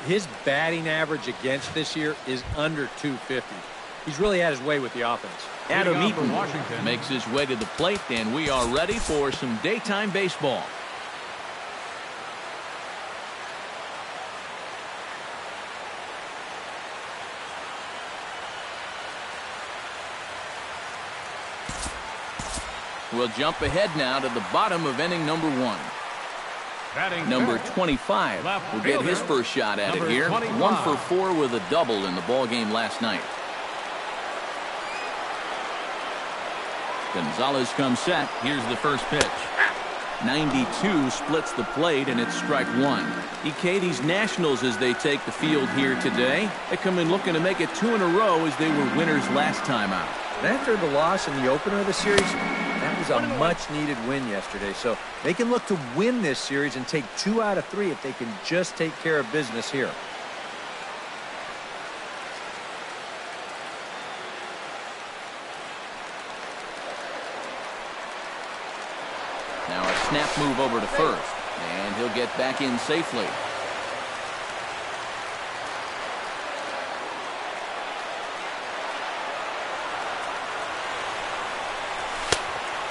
his batting average against this year is under 250. He's really had his way with the offense. Adam Eaton makes his way to the plate, and we are ready for some daytime baseball. We'll jump ahead now to the bottom of inning number 1. Number 25 will get his first shot at it here. 1 for 4 with a double in the ball game last night. Gonzalez comes set. Here's the first pitch. 92 splits the plate, and it's strike 1. EK, these Nationals, as they take the field here today, they come in looking to make it 2 in a row as they were winners last time out. And after the loss in the opener of the series, that was a much-needed win yesterday. So they can look to win this series and take 2 out of 3 if they can just take care of business here. Now a snap move over to first, and he'll get back in safely.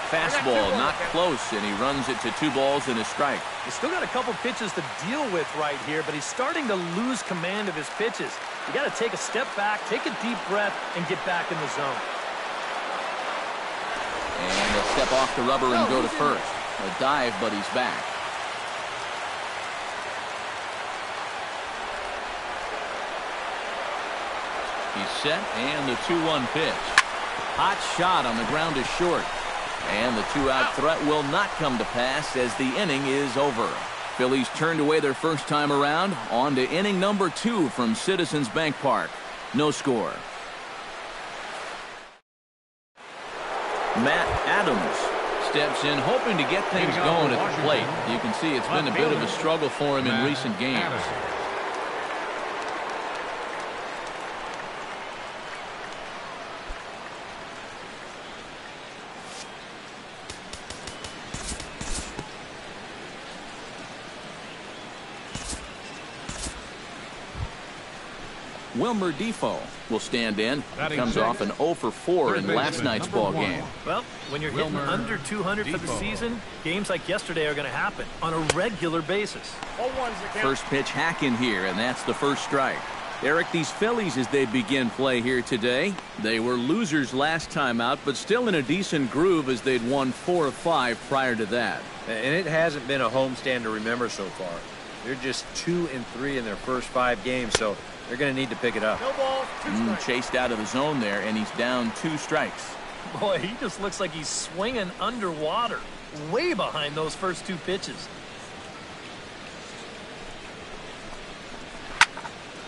Fastball not close, and he runs it to 2 balls and a strike. He's still got a couple pitches to deal with right here, but he's starting to lose command of his pitches. You got to take a step back, take a deep breath, and get back in the zone. And he'll step off the rubber and go to first. A dive, but he's back. He's set, and the 2-1 pitch. Hot shot on the ground to short. And the 2-out threat will not come to pass as the inning is over. Phillies turned away their first time around. On to inning number 2 from Citizens Bank Park. No score. Matt Adams steps in hoping to get things going at the plate. You can see it's been a bit of a struggle for him in recent games. Wilmer Defoe will stand in. He comes off an 0 for 4 in last night's ball game. Well, when you're hitting under 200 for the season, games like yesterday are going to happen on a regular basis. First pitch hack in here, and that's the first strike. Eric, these Phillies, as they begin play here today, they were losers last time out, but still in a decent groove as they'd won 4 of 5 prior to that. And it hasn't been a homestand to remember so far. They're just 2 and 3 in their first 5 games, so they're going to need to pick it up. No ball, 2 strikes. Chased out of the zone there, and he's down 2 strikes. Boy, he just looks like he's swinging underwater, way behind those first 2 pitches.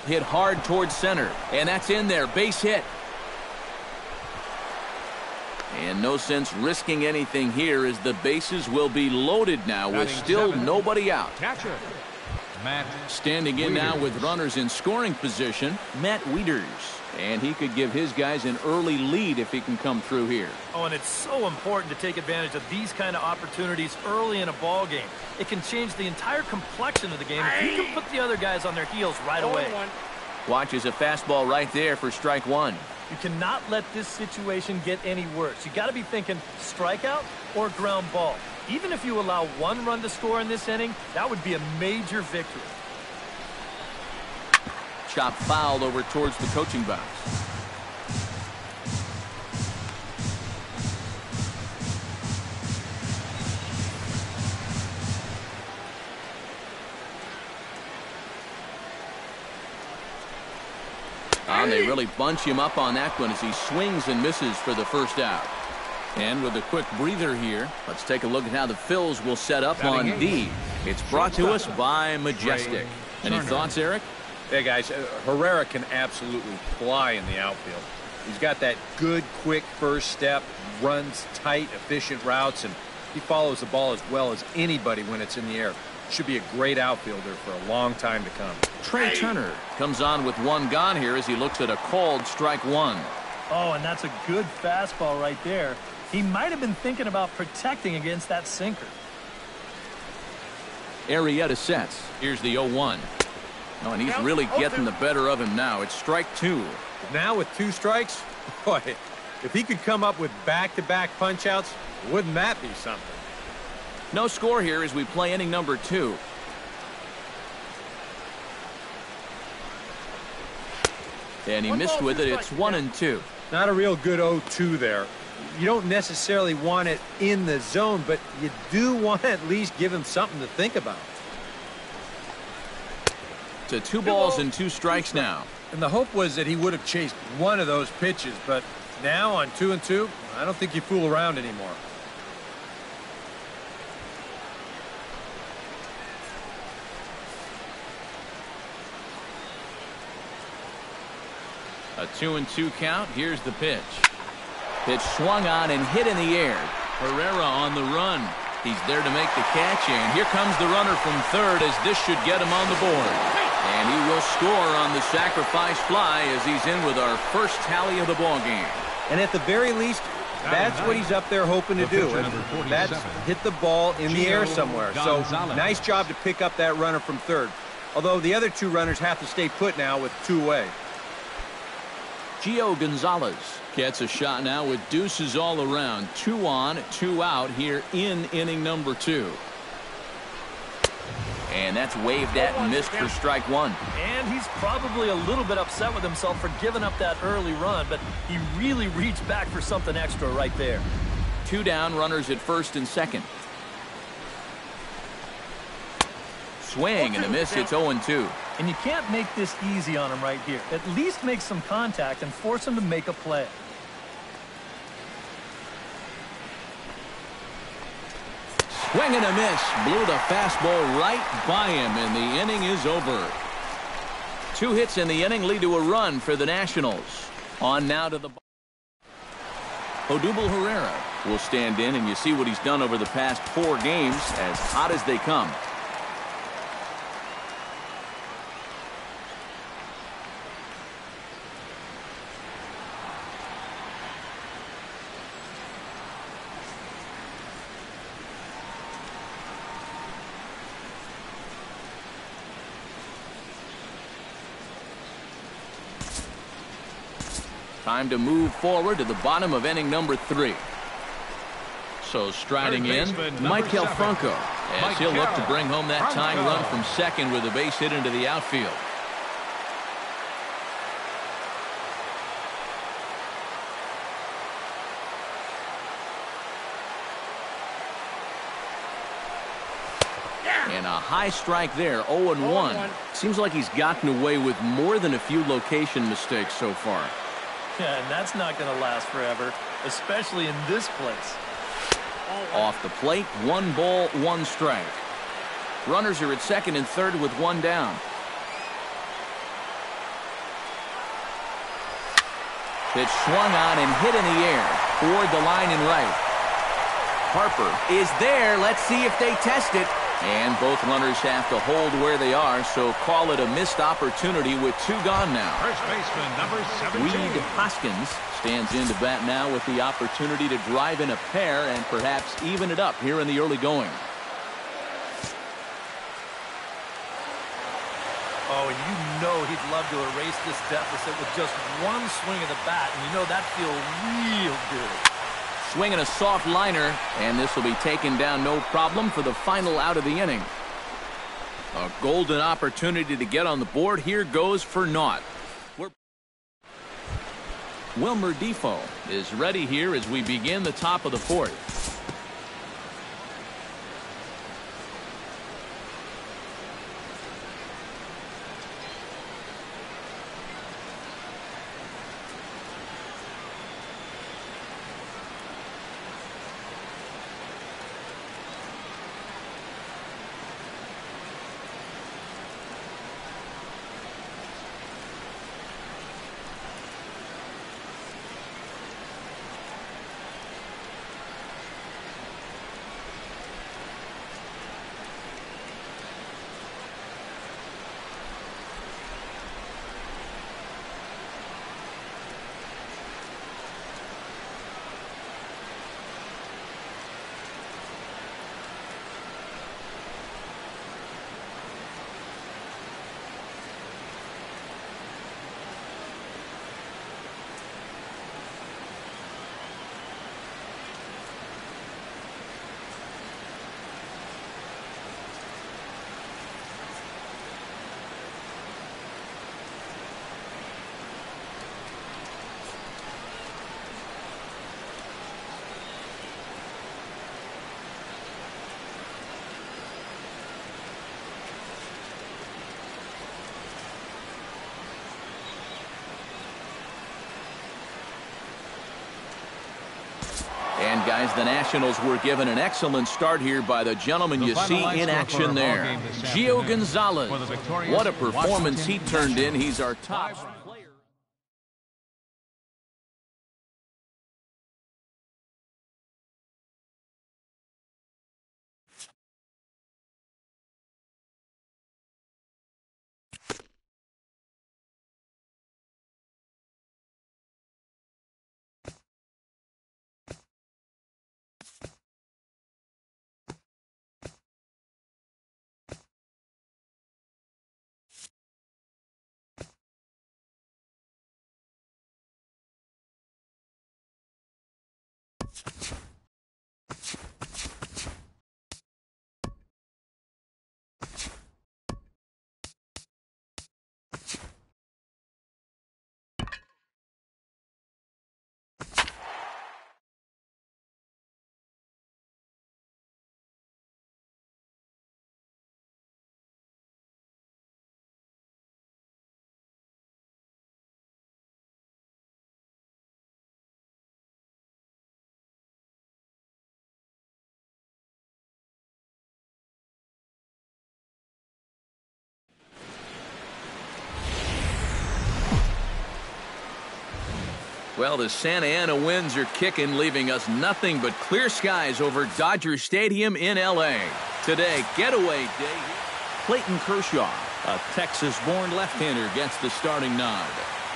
Hit hard towards center, and that's in there. Base hit. And no sense risking anything here as the bases will be loaded now with still nobody out. Catcher Matt standing in now with runners in scoring position, Matt Wieters. And he could give his guys an early lead if he can come through here. Oh, and it's so important to take advantage of these kind of opportunities early in a ball game. It can change the entire complexion of the game if you can put the other guys on their heels right away. Watches a fastball right there for strike 1. You cannot let this situation get any worse. You got to be thinking strikeout or ground ball. Even if you allow 1 run to score in this inning, that would be a major victory. Chop fouled over towards the coaching box. And they really bunch him up on that one as he swings and misses for the first out. And with a quick breather here, let's take a look at how the Phils will set up on D. It's brought to us by Majestic. Any thoughts, Eric? Hey, guys, Herrera can absolutely fly in the outfield. He's got that good, quick first step, runs tight, efficient routes, and he follows the ball as well as anybody when it's in the air. Should be a great outfielder for a long time to come. Trey Turner comes on with 1 gone here as he looks at a called strike 1. Oh, and that's a good fastball right there. He might have been thinking about protecting against that sinker. Arrieta sets. Here's the 0-1. Oh, and he's really getting the better of him now. It's strike 2. Now with 2 strikes, boy, if he could come up with back-to-back punch-outs, wouldn't that be something? No score here as we play inning number 2. And he missed with it. It's 1-2. Not a real good 0-2 there. You don't necessarily want it in the zone, but you do want to at least give him something to think about. To 2 balls and 2 strikes now. And the hope was that he would have chased one of those pitches, but now on 2-2, I don't think you fool around anymore. A 2-2 count. Here's the pitch. Pitch swung on and hit in the air. Herrera on the run. He's there to make the catch, and here comes the runner from third as this should get him on the board. And he will score on the sacrifice fly as he's in with our first tally of the ball game. And at the very least, that's what he's up there hoping to do. That's hit the ball in the air somewhere. So nice job to pick up that runner from third. Although the other 2 runners have to stay put now with 2 away. Gio Gonzalez gets a shot now with deuces all around. 2 on, 2 out here in inning number 2. And that's waved at and missed for strike 1. And he's probably a little bit upset with himself for giving up that early run, but he really reached back for something extra right there. 2 down, runners at first and second. Swing and a miss. It's 0-2. And you can't make this easy on him right here. At least make some contact and force him to make a play. Swing and a miss. Blew the fastball right by him, and the inning is over. 2 hits in the inning lead to a run for the Nationals. On now to the Odubel Herrera will stand in, and you see what he's done over the past 4 games, as hot as they come. Time to move forward to the bottom of inning number 3. So striding in, Michael Franco, as he'll look to bring home that tying run from second with a base hit into the outfield. And a high strike there, 0-1. Seems like he's gotten away with more than a few location mistakes so far. Yeah, and that's not going to last forever, especially in this place. Off the plate, 1 ball, 1 strike. Runners are at second and third with 1 down. Pitch swung on and hit in the air toward the line and right. Harper is there. Let's see if they test it. And both runners have to hold where they are, so call it a missed opportunity with 2 gone now. First baseman, number 17. Reed Hoskins stands in to bat now with the opportunity to drive in a pair and perhaps even it up here in the early going. Oh, and you know he'd love to erase this deficit with just 1 swing of the bat, and you know that feels real good. Swinging a soft liner, and this will be taken down no problem for the final out of the inning. A golden opportunity to get on the board. Here goes for naught. Wilmer Defoe is ready here as we begin the top of the 4th. And, guys, the Nationals were given an excellent start here by the gentleman you see in action there, Gio Gonzalez. What a performance he turned in. He's our top player. Well, the Santa Ana winds are kicking, leaving us nothing but clear skies over Dodger Stadium in L.A. Today, getaway day. Clayton Kershaw, a Texas-born left-hander, gets the starting nod.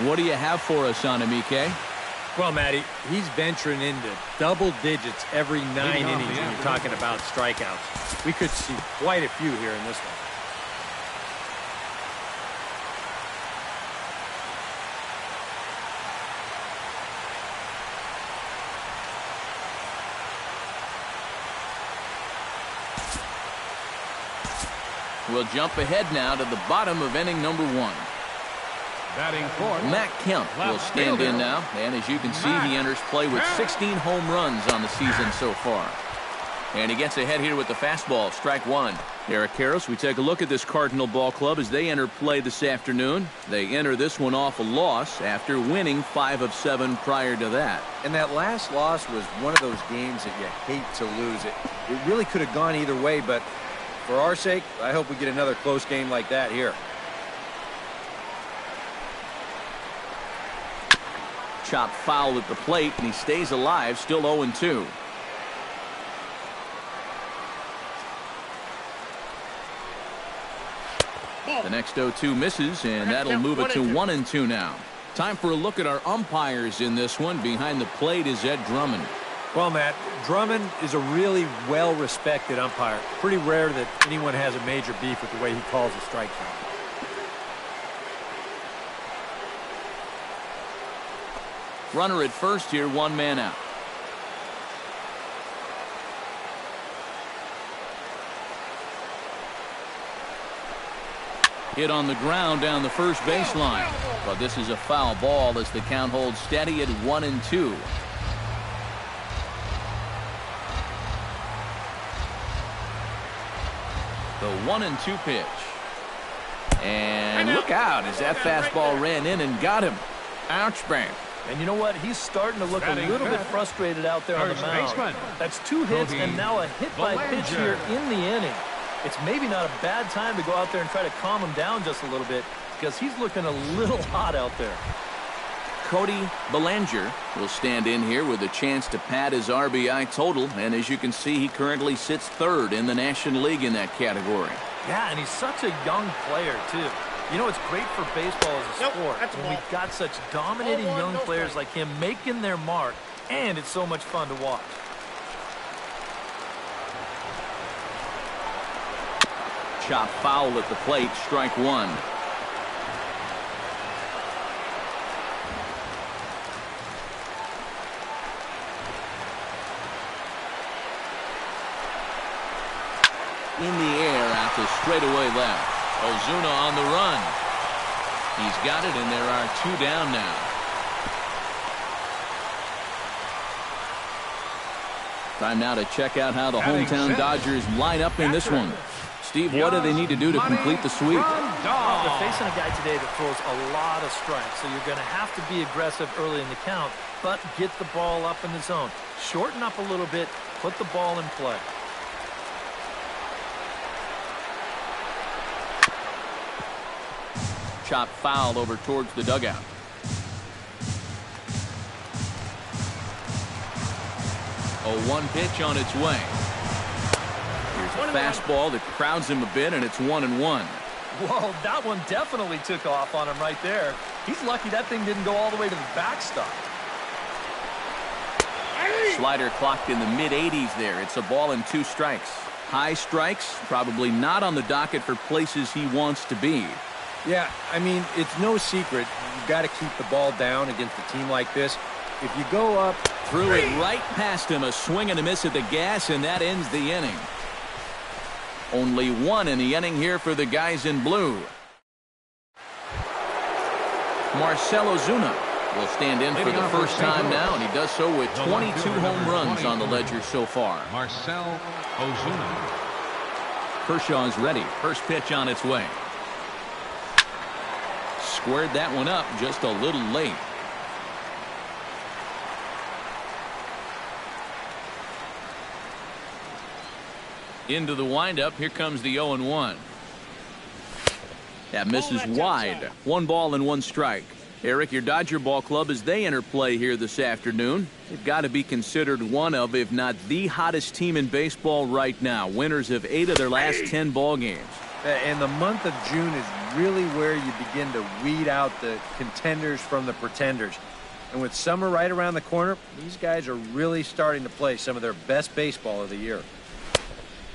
What do you have for us on him, EK? Well, Matty, he's venturing into double digits every 9 innings when you're talking about strikeouts. We could see quite a few here in this one. We'll jump ahead now to the bottom of inning number 1. Batting fourth, Matt Kemp will stand in now, and as you can see, he enters play with 16 home runs on the season so far. And he gets ahead here with the fastball, strike 1. Eric Karros, we take a look at this Cardinal ball club as they enter play this afternoon. They enter this one off a loss after winning 5 of 7 prior to that. And that last loss was one of those games that you hate to lose. It really could have gone either way, but for our sake, I hope we get another close game like that here. Chopped foul at the plate, and he stays alive, still 0-2. The next 0-2 misses, and that'll move it to 1-2 now. Time for a look at our umpires in this one. Behind the plate is Ed Drummond. Well, Matt, Drummond is a really well-respected umpire. Pretty rare that anyone has a major beef with the way he calls a strike count. Runner at first here, 1 man out. Hit on the ground down the first baseline. But this is a foul ball as the count holds steady at 1-2. The 1-2 pitch. And look out as that fastball ran in and got him. Ouch, bang. And you know what? He's starting to look a little bit frustrated out there on the mound. That's 2 hits and now a hit by pitch here in the inning. It's maybe not a bad time to go out there and try to calm him down just a little bit because he's looking a little hot out there. Cody Bellinger will stand in here with a chance to pad his RBI total, and as you can see, he currently sits 3rd in the National League in that category. Yeah, and he's such a young player, too. You know, it's great for baseball as a sport when we've got such dominating young players like him making their mark, and it's so much fun to watch. Chop foul at the plate, strike 1. In the air out to straightaway left. Ozuna on the run. He's got it, and there are 2 down now. Time now to check out how the hometown Dodgers line up in this one. Steve, what do they need to do to complete the sweep? Well, they're facing a guy today that throws a lot of strikes, so you're going to have to be aggressive early in the count, but get the ball up in the zone. Shorten up a little bit, put the ball in play. Chop foul over towards the dugout. 0-1 pitch on its way. Here's a fastball that crowds him a bit, and it's 1-1. Whoa, that one definitely took off on him right there. He's lucky that thing didn't go all the way to the backstop. Slider clocked in the mid-80s there. It's a ball and 2 strikes. High strikes, probably not on the docket for places he wants to be. Yeah, I mean, it's no secret. You've got to keep the ball down against a team like this. If you go up... Threw it right past him, a swing and a miss at the gas, and that ends the inning. Only 1 in the inning here for the guys in blue. Marcell Ozuna will stand in for the first time now, and he does so with 22 home runs on the ledger so far. Marcell Ozuna. Kershaw's ready. First pitch on its way. Squared that one up just a little late. Into the windup. Here comes the 0-1. That misses wide. 1 ball and 1 strike. Eric, your Dodger ball club, as they enter play here this afternoon, they've got to be considered one of, if not the hottest team in baseball right now. Winners of 8 of their last 10 ball games. And the month of June is really where you begin to weed out the contenders from the pretenders. And with summer right around the corner, these guys are really starting to play some of their best baseball of the year.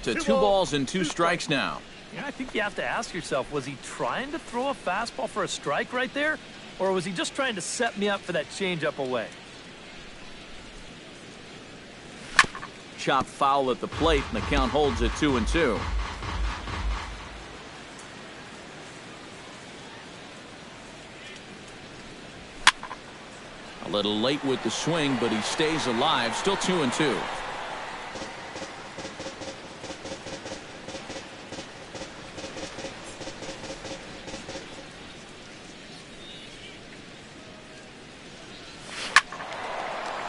To 2 balls and 2 strikes now. Yeah, I think you have to ask yourself, was he trying to throw a fastball for a strike right there? Or was he just trying to set me up for that changeup away? Chop foul at the plate, and the count holds at 2-2. A little late with the swing, but he stays alive. Still 2-2.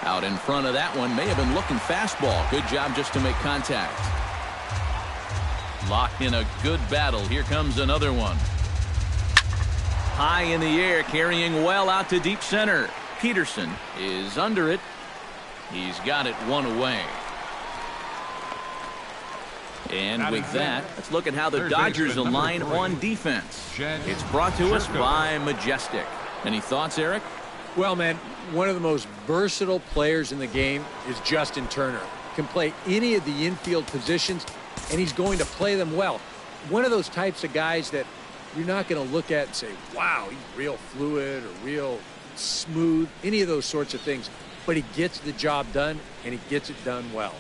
Out in front of that one, may have been looking fastball. Good job just to make contact. Locked in a good battle. Here comes another one. High in the air, carrying well out to deep center. Peterson is under it. He's got it 1 away. And with that, let's look at how the Dodgers align on defense. It's brought to us by Majestic. Any thoughts, Eric? Well, man, one of the most versatile players in the game is Justin Turner. Can play any of the infield positions, and he's going to play them well. One of those types of guys that you're not going to look at and say, wow, he's real fluid or real smooth, any of those sorts of things. But he gets the job done, and he gets it done well.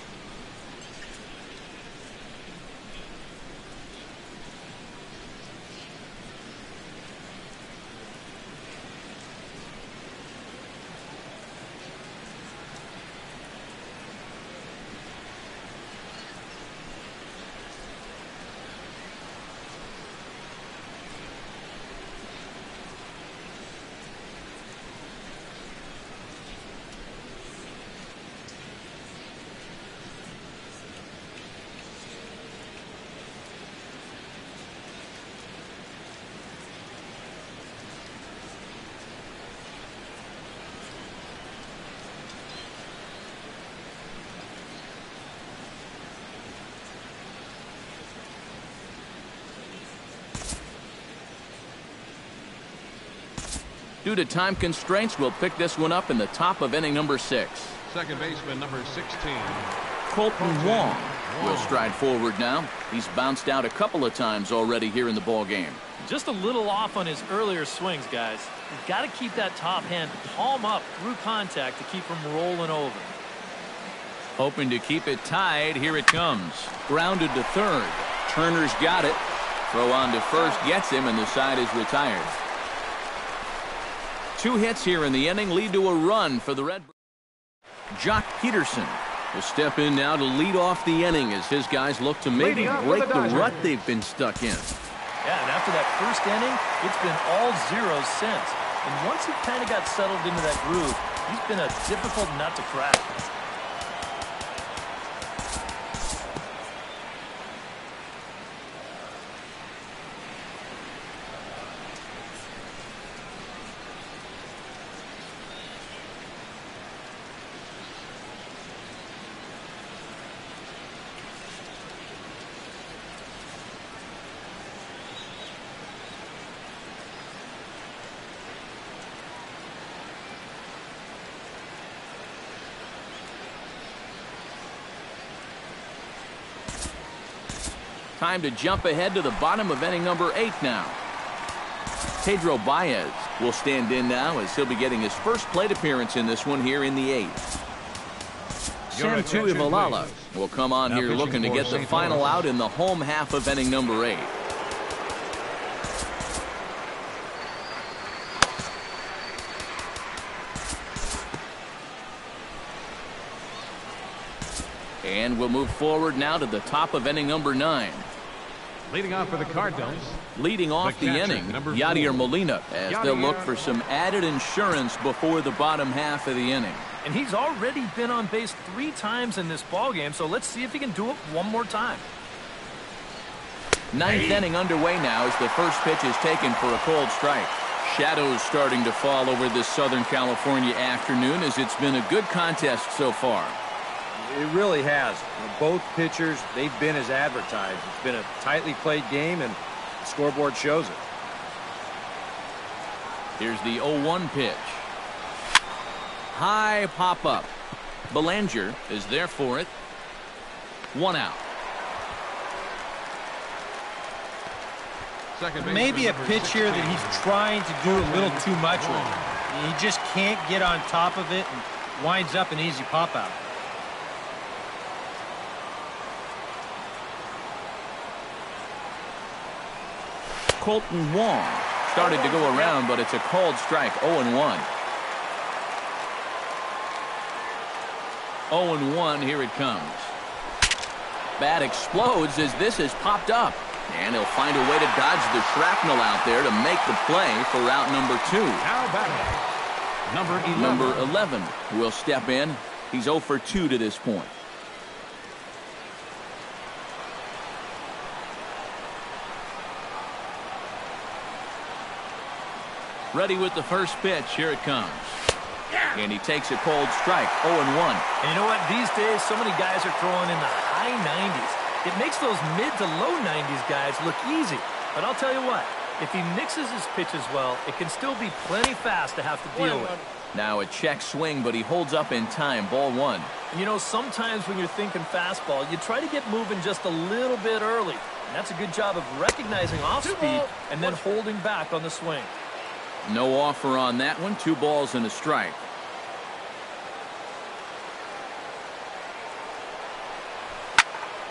Due to time constraints, we'll pick this one up in the top of inning number 6. Second baseman number 16. Colton Wong will stride forward now. He's bounced out a couple of times already here in the ball game. Just a little off on his earlier swings, guys. You've got to keep that top hand palm up through contact to keep him rolling over. Hoping to keep it tied. Here it comes. Grounded to third. Turner's got it. Throw on to first gets him, and the side is retired. 2 hits here in the inning lead to a run for the Red Birds. Jock Peterson will step in now to lead off the inning as his guys look to maybe break the rut they've been stuck in. Yeah, and after that first inning, it's been all zeros since. And once he kind of got settled into that groove, he's been a difficult nut to crack. Time to jump ahead to the bottom of inning number 8 now. Pedro Baez will stand in now as he'll be getting his first plate appearance in this one here in the 8th. Santu Ivalala will come on here looking to get the final out in the home half of inning number 8. And we'll move forward now to the top of inning number 9. Leading off for the Cardinals. Leading off the inning, Yadier Molina, as they'll look for some added insurance before the bottom half of the inning. And he's already been on base 3 times in this ballgame, so let's see if he can do it one more time. 9th inning underway now as the first pitch is taken for a cold strike. Shadows starting to fall over this Southern California afternoon as it's been a good contest so far. It really has. Both pitchers, they've been as advertised. It's been a tightly played game, and the scoreboard shows it. Here's the 0-1 pitch. High pop-up. Belanger is there for it. 1 out. Maybe a pitch here that he's trying to do a little too much with. He just can't get on top of it and winds up an easy pop-out. Colton Wong started to go around, but it's a called strike. 0-1. 0-1, here it comes. Bat explodes as this has popped up. And he'll find a way to dodge the shrapnel out there to make the play for route number 2. Now batting, number 11 will step in. He's 0 for 2 to this point. Ready with the first pitch. Here it comes. And he takes a cold strike. 0-1. And you know what? These days, so many guys are throwing in the high 90s. It makes those mid to low 90s guys look easy. But I'll tell you what, if he mixes his pitches well, it can still be plenty fast to have to deal with. Now a check swing, but he holds up in time. Ball 1. And you know, sometimes when you're thinking fastball, you try to get moving just a little bit early. And that's a good job of recognizing off speed and then holding back on the swing. No offer on that one. 2 balls and a strike.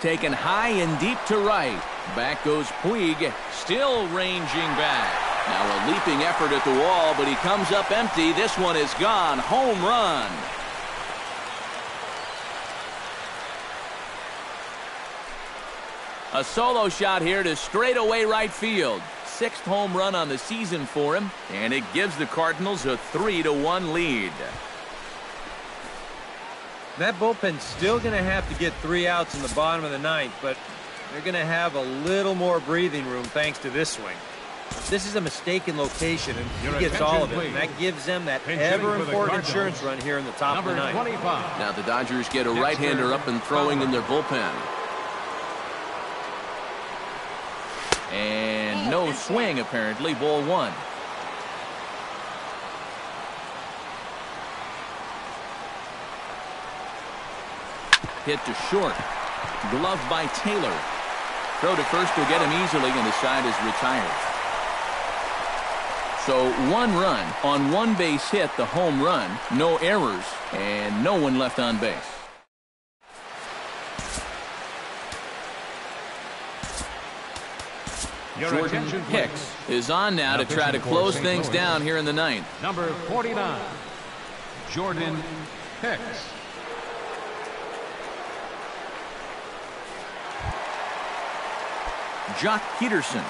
Taken high and deep to right. Back goes Puig, still ranging back. Now a leaping effort at the wall, but he comes up empty. This one is gone. Home run. A solo shot here to straightaway right field. 6th home run on the season for him, and it gives the Cardinals a 3-1 lead. That bullpen's still going to have to get 3 outs in the bottom of the 9th, but they're going to have a little more breathing room thanks to this swing. This is a mistaken location, and he gets all of it, and that gives them that ever-important insurance run here in the top of the 9th. Now the Dodgers get a right-hander up and throwing in their bullpen. And no swing, apparently. Ball 1. Hit to short. Glove by Taylor. Throw to first will get him easily, and the side is retired. So 1 run on 1 base hit, the home run. No errors, and no one left on base. Jordan Hicks is on now to try to close things down here in the 9th. Number 49, Jordan Hicks. Jock Peterson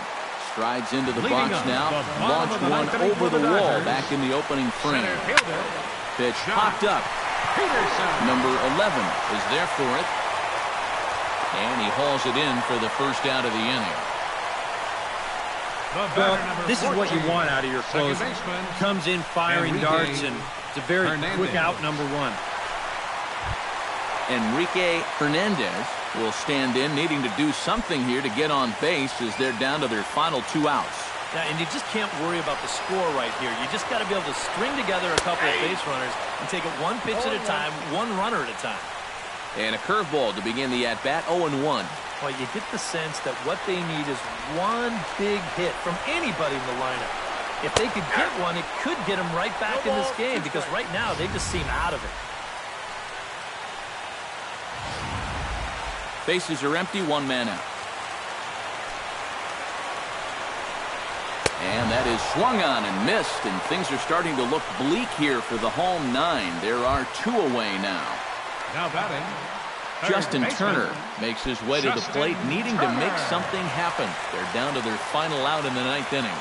strides into the Leading box up, now. the Launch bottom of the one ninth over the inning for the wall Dodgers. back in the opening frame. Center fielder, Pitch Jock popped up. Peterson. Number 11 is there for it. And he hauls it in for the first out of the inning. The batter, Well, number this is what you 14, want out of your second closer. baseman, Comes in firing Enrique darts, and it's a very Hernandez. quick out number one. Enrique Hernandez will stand in, needing to do something here to get on base as they're down to their final 2 outs. Yeah, and you just can't worry about the score right here. You just got to be able to string together a couple of base runners and take it one pitch at a time, one runner at a time. And a curveball to begin the at-bat, 0-1. Well, you get the sense that what they need is one big hit from anybody in the lineup. If they could get one, it could get them right back in this game, because right now they just seem out of it. Bases are empty, 1 man out. And that is swung on and missed, and things are starting to look bleak here for the home 9. There are 2 away now. Now batting, Justin third baseman, Turner makes his way to the Justin plate, needing to make Turner. something happen. They're down to their final out in the 9th inning.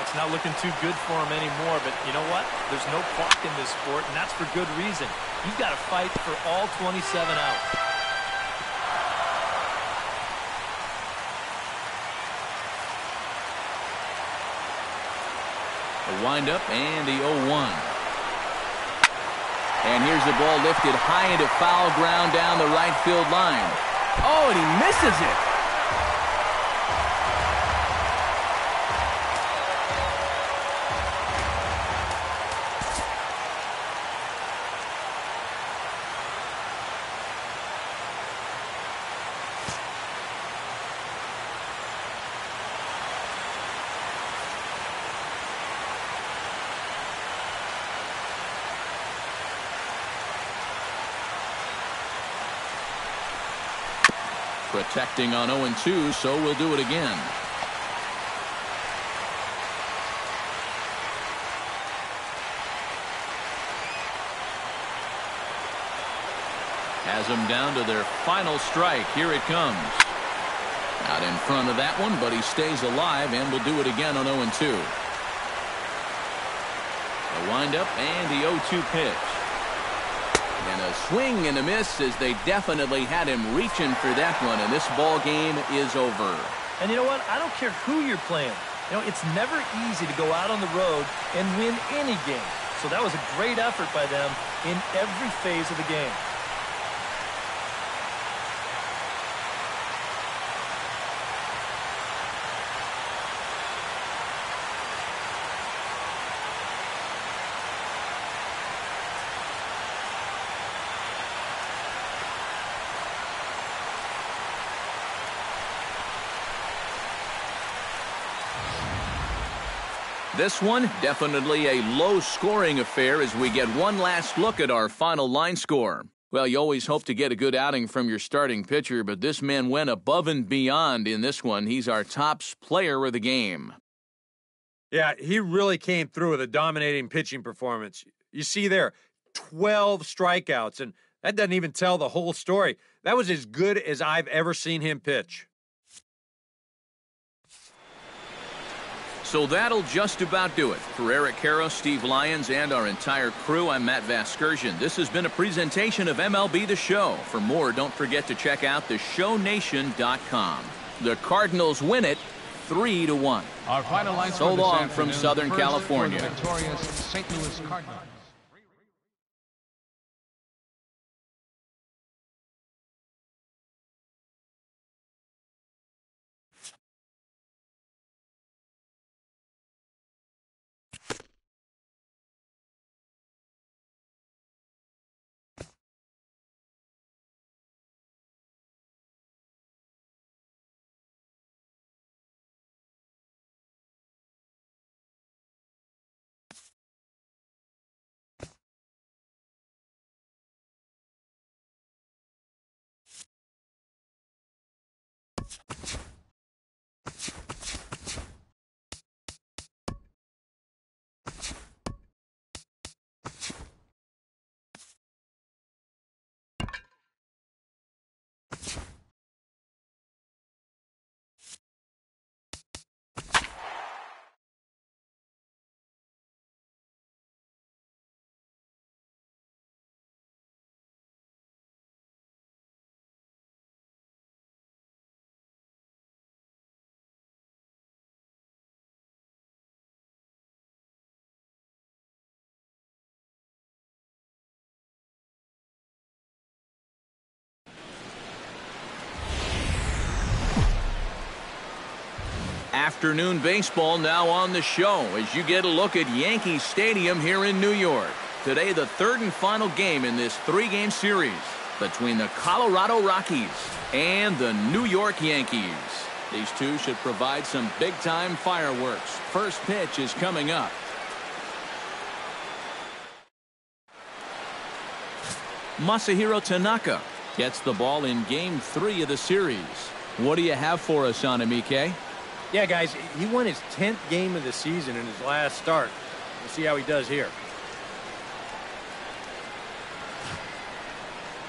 That's not looking too good for them anymore, but you know what? There's no clock in this sport, and that's for good reason. You've got to fight for all 27 outs. A windup and the 0-1. And here's the ball lifted high into foul ground down the right field line. Oh, and he misses it. Protecting on 0-2, so we'll do it again. Has them down to their final strike. Here it comes. Out in front of that one, but he stays alive, and will do it again on 0-2. A windup and the 0-2 pitch. And a swing and a miss, as they definitely had him reaching for that one, and this ball game is over. And you know what? I don't care who you're playing. You know, it's never easy to go out on the road and win any game. So that was a great effort by them in every phase of the game. This one, definitely a low-scoring affair as we get one last look at our final line score. Well, you always hope to get a good outing from your starting pitcher, but this man went above and beyond in this one. He's our top player of the game. Yeah, he really came through with a dominating pitching performance. You see there, 12 strikeouts, and that doesn't even tell the whole story. That was as good as I've ever seen him pitch. So that'll just about do it. For Eric Karros, Steve Lyons, and our entire crew, I'm Matt Vasgersian. This has been a presentation of MLB The Show. For more, don't forget to check out theshownation.com. The Cardinals win it 3-1. Our final line So score this long from afternoon, Southern first for the California. victorious St. Louis Cardinals. Afternoon baseball now on the show as you get a look at Yankee Stadium here in New York. Today, the third and final game in this three-game series between the Colorado Rockies and the New York Yankees. These two should provide some big-time fireworks. First pitch is coming up. Masahiro Tanaka gets the ball in Game 3 of the series. What do you have for us on him, Ike? Yeah, guys, he won his 10th game of the season in his last start. We'll see how he does here.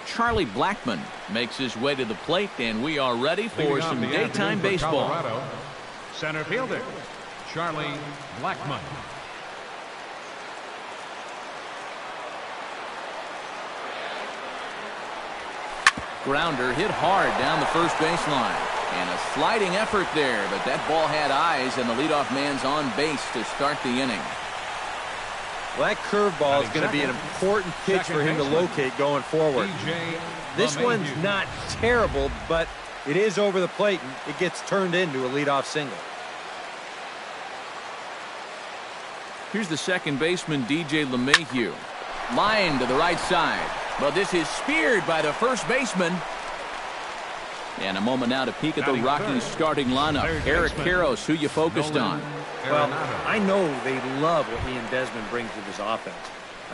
Charlie Blackmon makes his way to the plate, and we are ready for some daytime baseball. Colorado, center fielder, Charlie Blackmon. Grounder hit hard down the first baseline. And a sliding effort there, but that ball had eyes, and the leadoff man's on base to start the inning. Well, that curveball is going to be an important pitch for him to locate going forward. This one's not terrible, but it is over the plate, and it gets turned into a leadoff single. Here's the second baseman, DJ LeMahieu. Line to the right side. But this is speared by the first baseman. And a moment now to peek at the Rockies starting lineup. Eric Karros, who you focused on. Well, I know they love what Ian Desmond brings to this offense.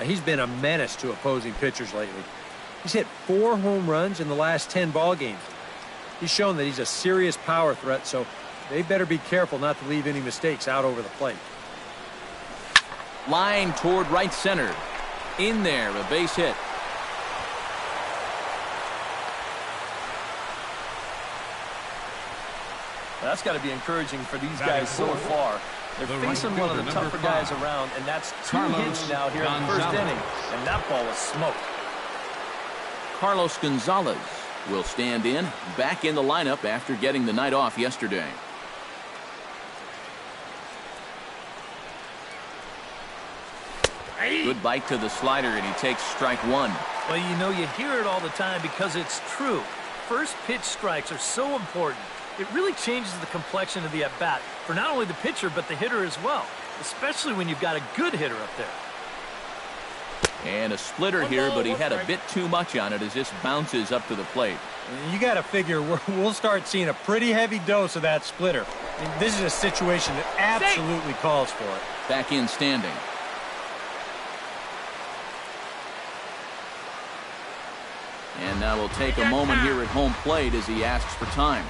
He's been a menace to opposing pitchers lately. He's hit 4 home runs in the last 10 ball games. He's shown that he's a serious power threat, so they better be careful not to leave any mistakes out over the plate. Line toward right center. In there, a base hit. That's got to be encouraging for these guys so far. They're facing one of the tougher guys around, and that's 2 hits now here in the first inning, and that ball was smoked. Carlos Gonzalez will stand in, back in the lineup after getting the night off yesterday. Good bite to the slider, and he takes strike 1. Well, you know, you hear it all the time because it's true. First pitch strikes are so important. It really changes the complexion of the at-bat for not only the pitcher but the hitter as well, especially when you've got a good hitter up there. And a splitter here, but he had a bit too much on it as this bounces up to the plate. You got to figure we'll start seeing a pretty heavy dose of that splitter. I mean, this is a situation that absolutely calls for it. Back in standing. And now we'll take a moment here at home plate as he asks for time.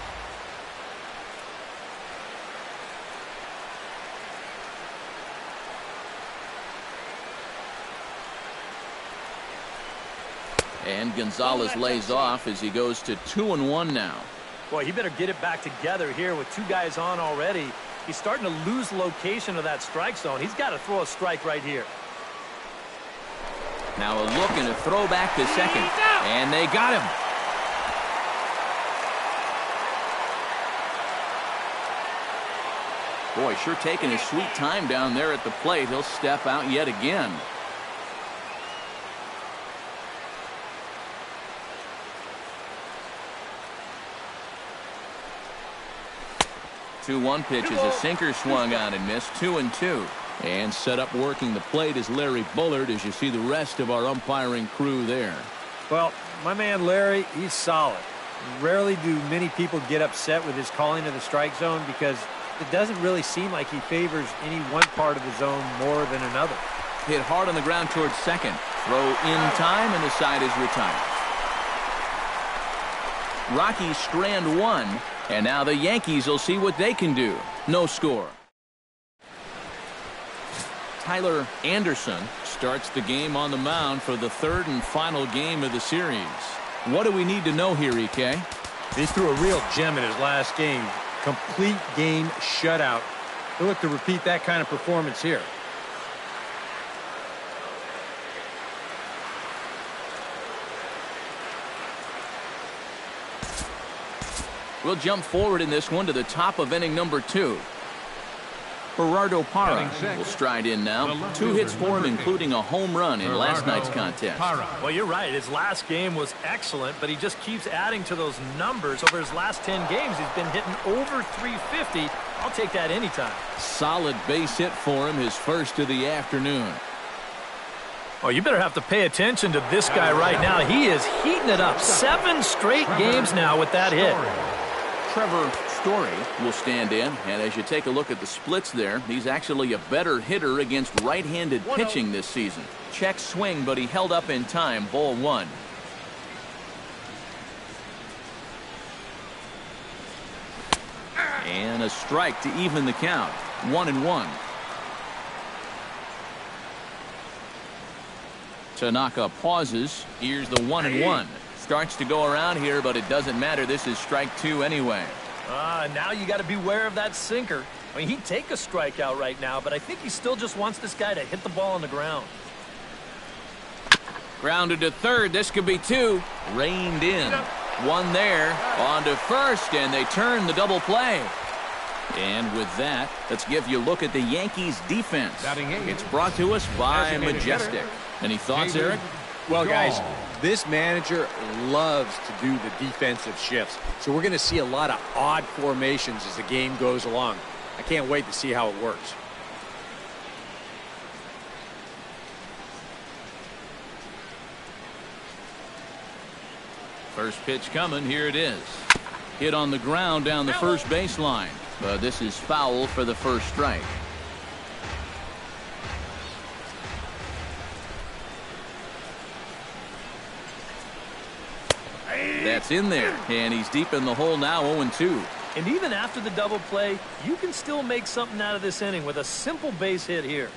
And Gonzalez lays off as he goes to 2-1 now. Boy, he better get it back together here with 2 guys on already. He's starting to lose location of that strike zone. He's got to throw a strike right here. Now a look and a throw back to second. And they got him. Boy, sure taking his sweet time down there at the plate. He'll step out yet again. 2-1 pitch is a sinker swung on and missed. 2-2. And set up working the plate is Larry Bullard as you see the rest of our umpiring crew there. Well, my man Larry, he's solid. Rarely do many people get upset with his calling of the strike zone because it doesn't really seem like he favors any one part of the zone more than another. Hit hard on the ground towards second. Throw in time and the side is retired. Rockies strand 1, and now the Yankees will see what they can do. No score. Tyler Anderson starts the game on the mound for the third and final game of the series. What do we need to know here, Ike? He threw a real gem in his last game. Complete game shutout. He'll look to repeat that kind of performance here. We'll jump forward in this one to the top of inning number 2. Gerardo Parra will stride in now. 2 hits for him, including a home run in last night's contest. Well, you're right. His last game was excellent, but he just keeps adding to those numbers. Over his last 10 games, he's been hitting over 350 I'll take that anytime. Solid base hit for him, his first of the afternoon. Oh, you better have to pay attention to this guy right now. He is heating it up. 7 straight games now with that hit. Trevor Story will stand in, and as you take a look at the splits there, he's actually a better hitter against right-handed pitching this season. Check swing, but he held up in time. Ball 1. And a strike to even the count. 1-1. Tanaka pauses. Here's the 1-1. Starts to go around here, but it doesn't matter. This is strike 2 anyway. Now you got to beware of that sinker. I mean, he'd take a strikeout right now, but I think he still just wants this guy to hit the ball on the ground. Grounded to third. This could be 2. Reined in. 1 there. On to first, and they turn the double play. And with that, let's give you a look at the Yankees defense. It's brought to us by Majestic. Any thoughts, Eric? Well, guys, this manager loves to do the defensive shifts. So we're going to see a lot of odd formations as the game goes along. I can't wait to see how it works. First pitch coming. Here it is. Hit on the ground down the first baseline. But this is foul for the first strike. That's in there, and he's deep in the hole now. 0-2. And even after the double play, you can still make something out of this inning with a simple base hit here.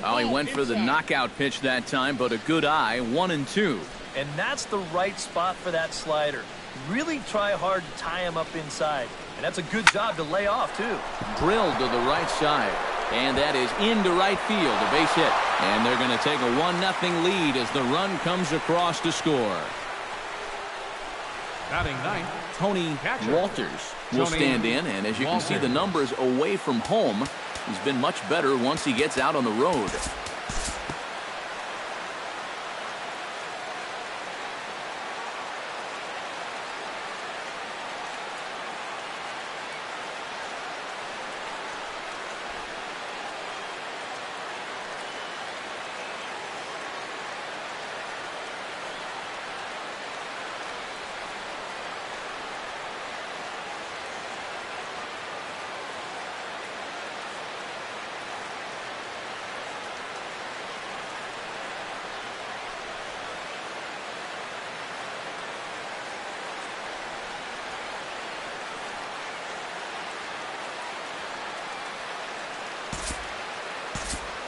Oh, he went for the knockout pitch that time, but a good eye. 1-2. And that's the right spot for that slider. Really try hard to tie him up inside. And that's a good job to lay off, too. Drilled to the right side. And that is into right field, a base hit. And they're going to take a 1-0 lead as the run comes across to score. Batting ninth, Tony Walters will stand in, and as you can see the numbers away from home, he's been much better once he gets out on the road.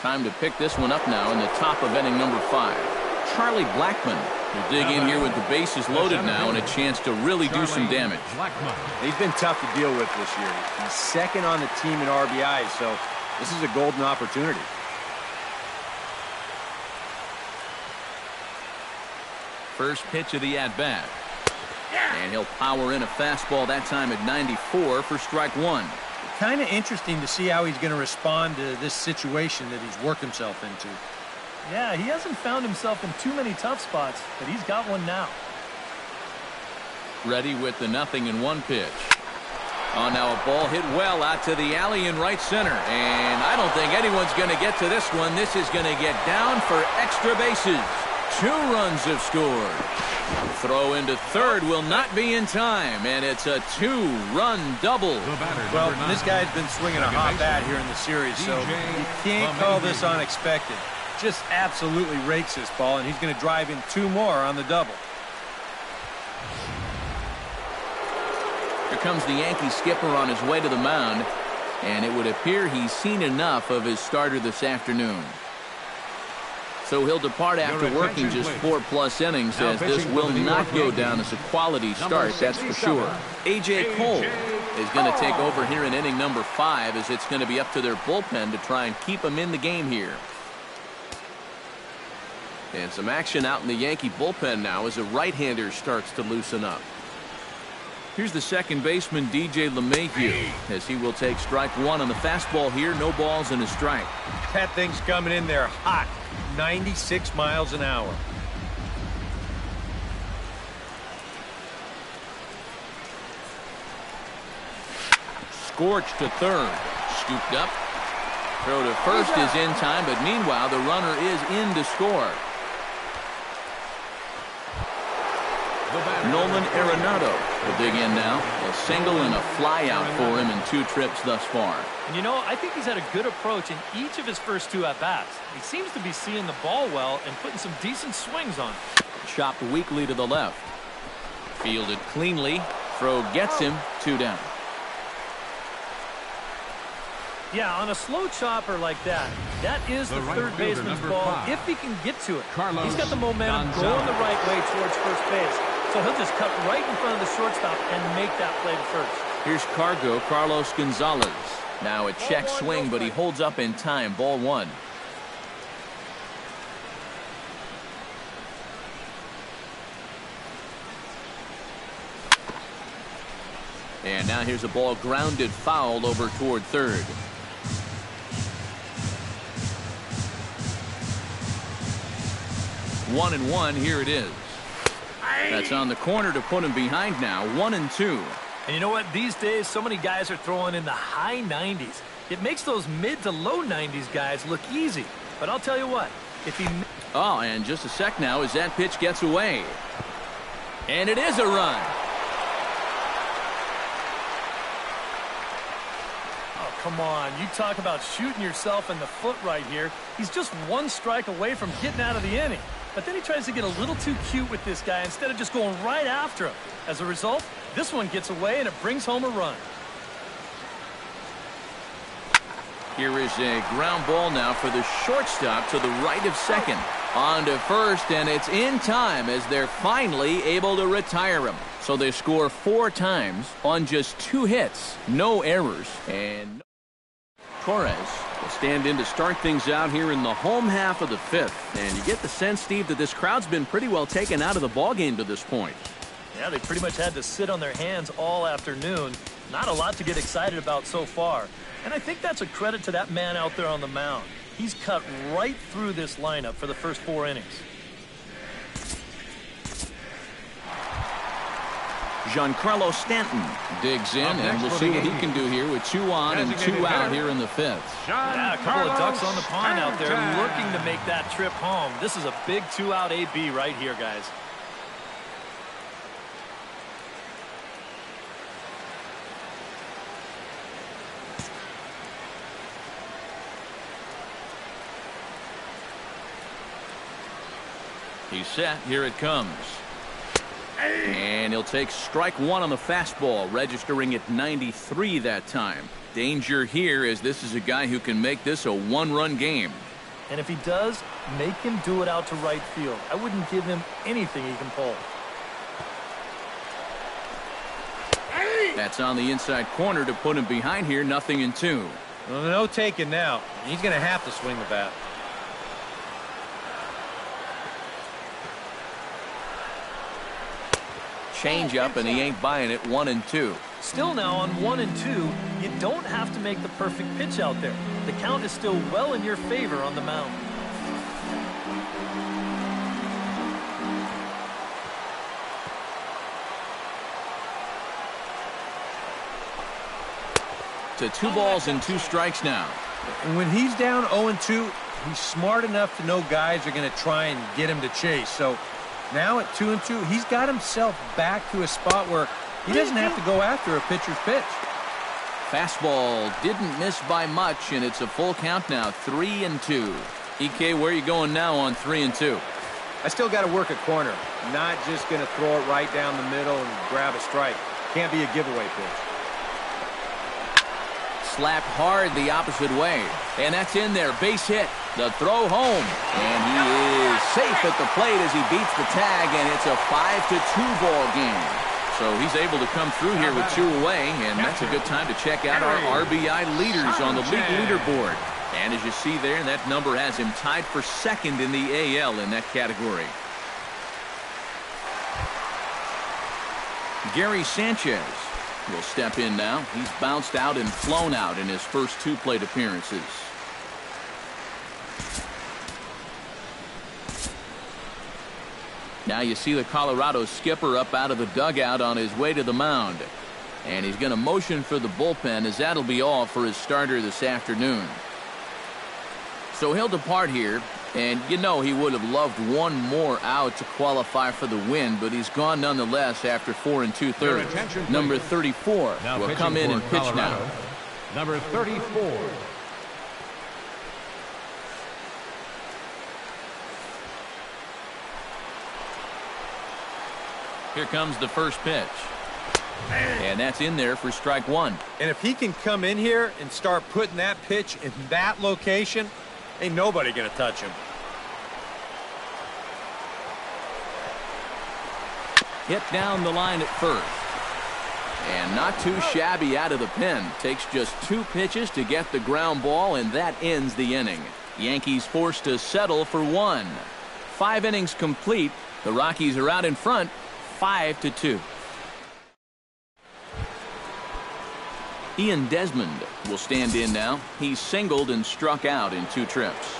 Time to pick this one up now in the top of inning number 5. Charlie Blackmon will dig in here with the bases loaded now and a chance to really do some damage. He's been tough to deal with this year. He's second on the team in RBI, so this is a golden opportunity. First pitch of the at-bat. And he'll power in a fastball that time at 94 for strike 1. Kind of interesting to see how he's going to respond to this situation that he's worked himself into. Yeah, he hasn't found himself in too many tough spots, but he's got one now. Ready with the 0-1 pitch. Oh, now a ball hit well out to the alley in right center. And I don't think anyone's going to get to this one. This is going to get down for extra bases. 2 runs have scored. Throw into third will not be in time, and it's a 2-run double. Well, this guy's been swinging a hot bat here in the series, so you can't call this unexpected. Just absolutely rakes this ball, and he's going to drive in 2 more on the double. Here comes the Yankee skipper on his way to the mound, and it would appear he's seen enough of his starter this afternoon. So he'll depart after working just 4+ innings, as this will not go down as a quality start, that's for sure. A.J. Cole is going to take over here in inning number 5, as it's going to be up to their bullpen to try and keep him in the game here. And some action out in the Yankee bullpen now as a right-hander starts to loosen up. Here's the second baseman, DJ LeMahieu, as he will take strike 1 on the fastball here. No balls and a strike. That thing's coming in there hot. 96 miles an hour. scorched to third. Scooped up. Throw to first is in time, but meanwhile the runner is in to score. Nolan Arenado will dig in now. A single and a fly out for him in 2 trips thus far. And you know, I think he's had a good approach in each of his first 2 at-bats. He seems to be seeing the ball well and putting some decent swings on it. Chopped weakly to the left. Fielded cleanly. Throw gets him 2 down. Yeah, on a slow chopper like that, that is the third baseman's ball if he can get to it. He's got the momentum going the right way towards first base. So he'll just cut right in front of the shortstop and make that play to first. Here's Carlos Gonzalez. Now a check swing, but he holds up in time. Ball 1. And now here's a ball grounded foul over toward third. 1-1. Here it is. That's on the corner to put him behind now. 1-2. And you know what? These days, so many guys are throwing in the high 90s. It makes those mid to low 90s guys look easy. But I'll tell you what, if he... Oh, and just a sec now as that pitch gets away. And it is a run. Oh, come on. You talk about shooting yourself in the foot right here. He's just 1 strike away from getting out of the inning. But then he tries to get a little too cute with this guy instead of just going right after him. As a result, this one gets away and it brings home a run. Here is a ground ball now for the shortstop to the right of second. On to first, and it's in time as they're finally able to retire him. So they score 4 times on just 2 hits. No errors. And Torres will stand in to start things out here in the home half of the 5th. And you get the sense, Steve, that this crowd's been pretty well taken out of the ballgame to this point. Yeah, they pretty much had to sit on their hands all afternoon. Not a lot to get excited about so far. And I think that's a credit to that man out there on the mound. He's cut right through this lineup for the first 4 innings. Giancarlo Stanton digs in, and we'll see what he can do here with 2 on and 2 out here in the 5th. Yeah, a couple of ducks on the pond out there looking to make that trip home. This is a big 2-out AB right here, guys. He's set. Here it comes. And he'll take strike 1 on the fastball, registering at 93 that time. Danger here as this is a guy who can make this a 1-run game. And if he does, make him do it out to right field. I wouldn't give him anything he can pull. That's on the inside corner to put him behind here. 0-2. Well, no taking now. He's going to have to swing the bat. Change up, and he ain't buying it. 1-2. Still now on 1-2, you don't have to make the perfect pitch out there. The count is still well in your favor on the mound. To 2 balls and 2 strikes now. And when he's down 0-2, he's smart enough to know guys are going to try and get him to chase. So now at 2-2, he's got himself back to a spot where he doesn't have to go after a pitcher's pitch. Fastball didn't miss by much, and it's a full count now. 3-2. EK, where are you going now on 3-2? I still got to work a corner. Not just going to throw it right down the middle and grab a strike. Can't be a giveaway pitch. Slapped hard the opposite way. And that's in there. Base hit. The throw home. And he is safe at the plate as he beats the tag, and it's a 5-2 ball game. So he's able to come through here with 2 away, and that's a good time to check out our RBI leaders on the league leaderboard. And as you see there, that number has him tied for 2nd in the AL in that category. Gary Sanchez will step in now. He's bounced out and flown out in his first 2 plate appearances. Now you see the Colorado skipper up out of the dugout on his way to the mound. And he's going to motion for the bullpen, as that'll be all for his starter this afternoon. So he'll depart here, and you know he would have loved one more out to qualify for the win, but he's gone nonetheless after 4 2/3. Number 34 will come in and pitch now. Number 34. Here comes the first pitch. And that's in there for strike one. And if he can come in here and start putting that pitch in that location, ain't nobody going to touch him. Hit down the line at first. And not too shabby out of the pen. Takes just 2 pitches to get the ground ball, and that ends the inning. Yankees forced to settle for 1. 5 innings complete. The Rockies are out in front, 5-2. Ian Desmond will stand in now. He's singled and struck out in 2 trips.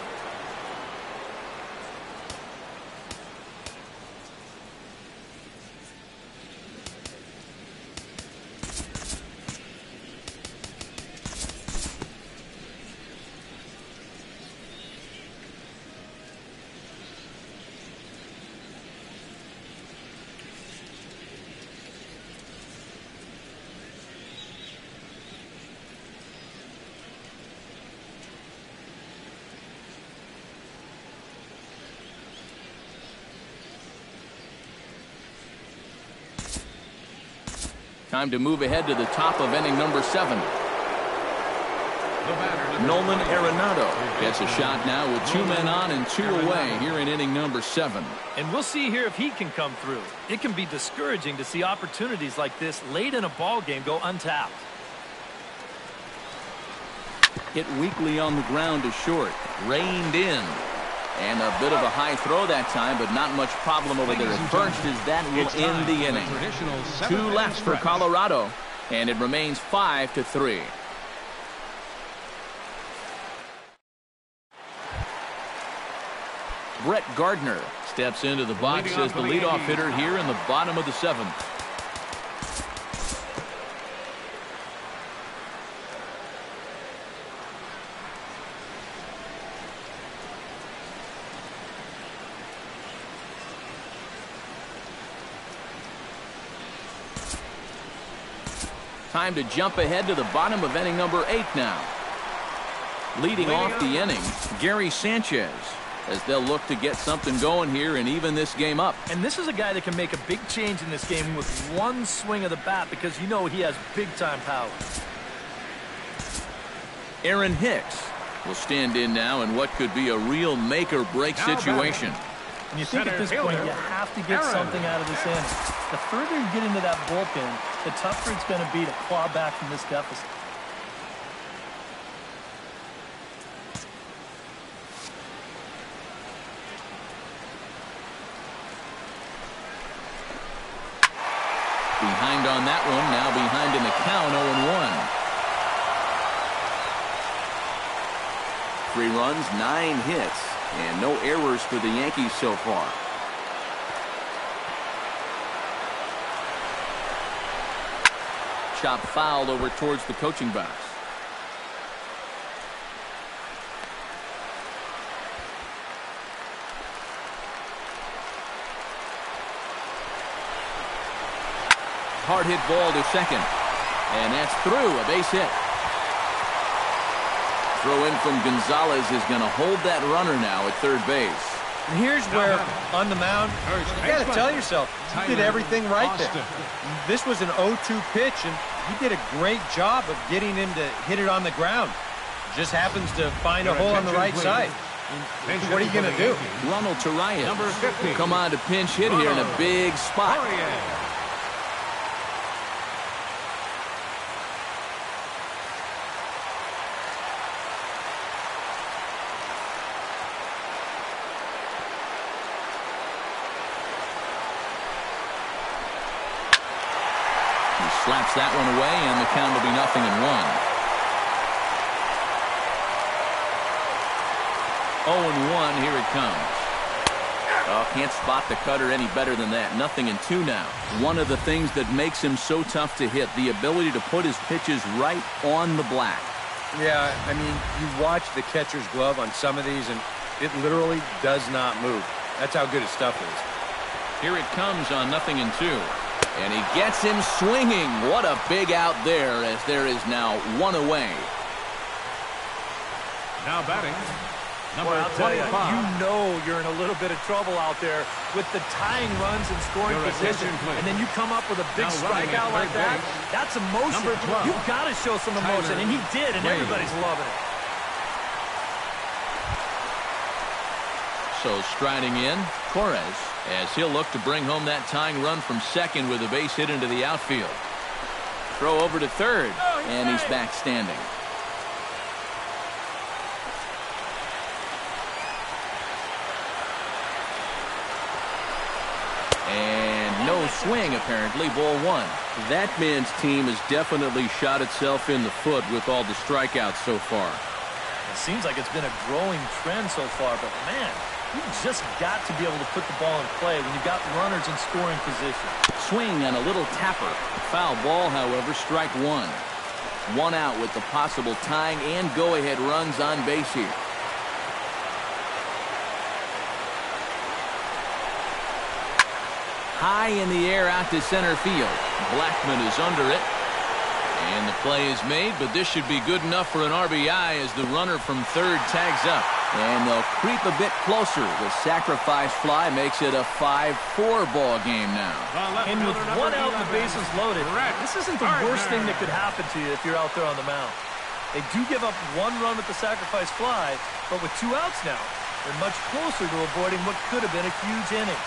Time to move ahead to the top of inning number 7. Nolan Arenado gets a shot now with 2 men on and 2 away here in inning number 7. And we'll see here if he can come through. It can be discouraging to see opportunities like this late in a ball game go untapped. Hit weakly on the ground to short. Reined in. And a bit of a high throw that time, but not much problem over there at first, as that will end the inning. 2 left for Colorado, and it remains 5-3. Brett Gardner steps into the box as the leadoff hitter here in the bottom of the 7th. Time to jump ahead to the bottom of inning number 8 now. Leading off the inning, Gary Sanchez, as they'll look to get something going here and even this game up. And this is a guy that can make a big change in this game with one swing of the bat, because you know he has big-time power. Aaron Hicks will stand in now in what could be a real make-or-break situation. And you think at this point you have to get something out of this inning. The further you get into that bullpen, the tougher it's going to be to claw back from this deficit. Behind on that one, now behind in the count, 0-1. 3 runs, 9 hits, and no errors for the Yankees so far. Chop fouled over towards the coaching box. Hard hit ball to second. And that's through, a base hit. Throw in from Gonzalez is going to hold that runner now at third base. And here's where, on the mound, you got to tell yourself, you did everything right there. This was an 0-2 pitch, and you did a great job of getting him to hit it on the ground. Just happens to find a hole on the right side. What are you going to do? Ronald Tarayan will come on to pinch hit here in a big spot. Slaps that one away, and the count will be 0-1. 0-1, here it comes. Oh, can't spot the cutter any better than that. 0-2 now. One of the things that makes him so tough to hit, the ability to put his pitches right on the black. Yeah, I mean, you watch the catcher's glove on some of these, and it literally does not move. That's how good his stuff is. Here it comes on 0-2. And he gets him swinging. What a big out there, as there is now one away. Now batting, number Boy, I'll tell you, 25. you know you're in a little bit of trouble out there with the tying runs and scoring Your position. attention, please. And then you come up with a big Now running strikeout at like third that. base, That's emotion. number 12, You've got to show some emotion. Tyler And he did, and Wade. everybody's loving it. So striding in, Torres, as he'll look to bring home that tying run from second with a base hit into the outfield. Throw over to third, and he's back standing. And no swing, apparently. Ball one. That man's team has definitely shot itself in the foot with all the strikeouts so far. It seems like it's been a growing trend so far, but man, you've just got to be able to put the ball in play when you've got runners in scoring position. Swing and a little tapper. Foul ball, however, strike one. One out with the possible tying and go-ahead runs on base here. High in the air out to center field. Blackman is under it. And the play is made, but this should be good enough for an RBI as the runner from third tags up. And they'll creep a bit closer. The sacrifice fly makes it a 5-4 ball game now. And with one out and the bases loaded, this isn't the worst thing that could happen to you if you're out there on the mound. They do give up one run with the sacrifice fly, but with 2 outs now, they're much closer to avoiding what could have been a huge inning.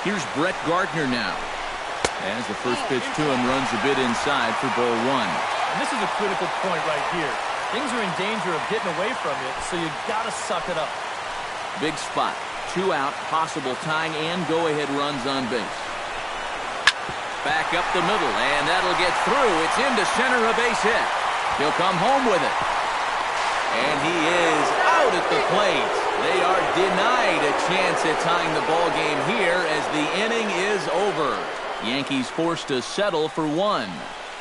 Here's Brett Gardner now. As the first pitch to him runs a bit inside for ball one. And this is a critical point right here. Things are in danger of getting away from you, so you got to suck it up. Big spot. 2 out, possible tying and go-ahead runs on base. Back up the middle, and that'll get through. It's into center, a base hit. He'll come home with it. And he is out at the plate. They are denied a chance at tying the ball game here as the inning is over. Yankees forced to settle for 1.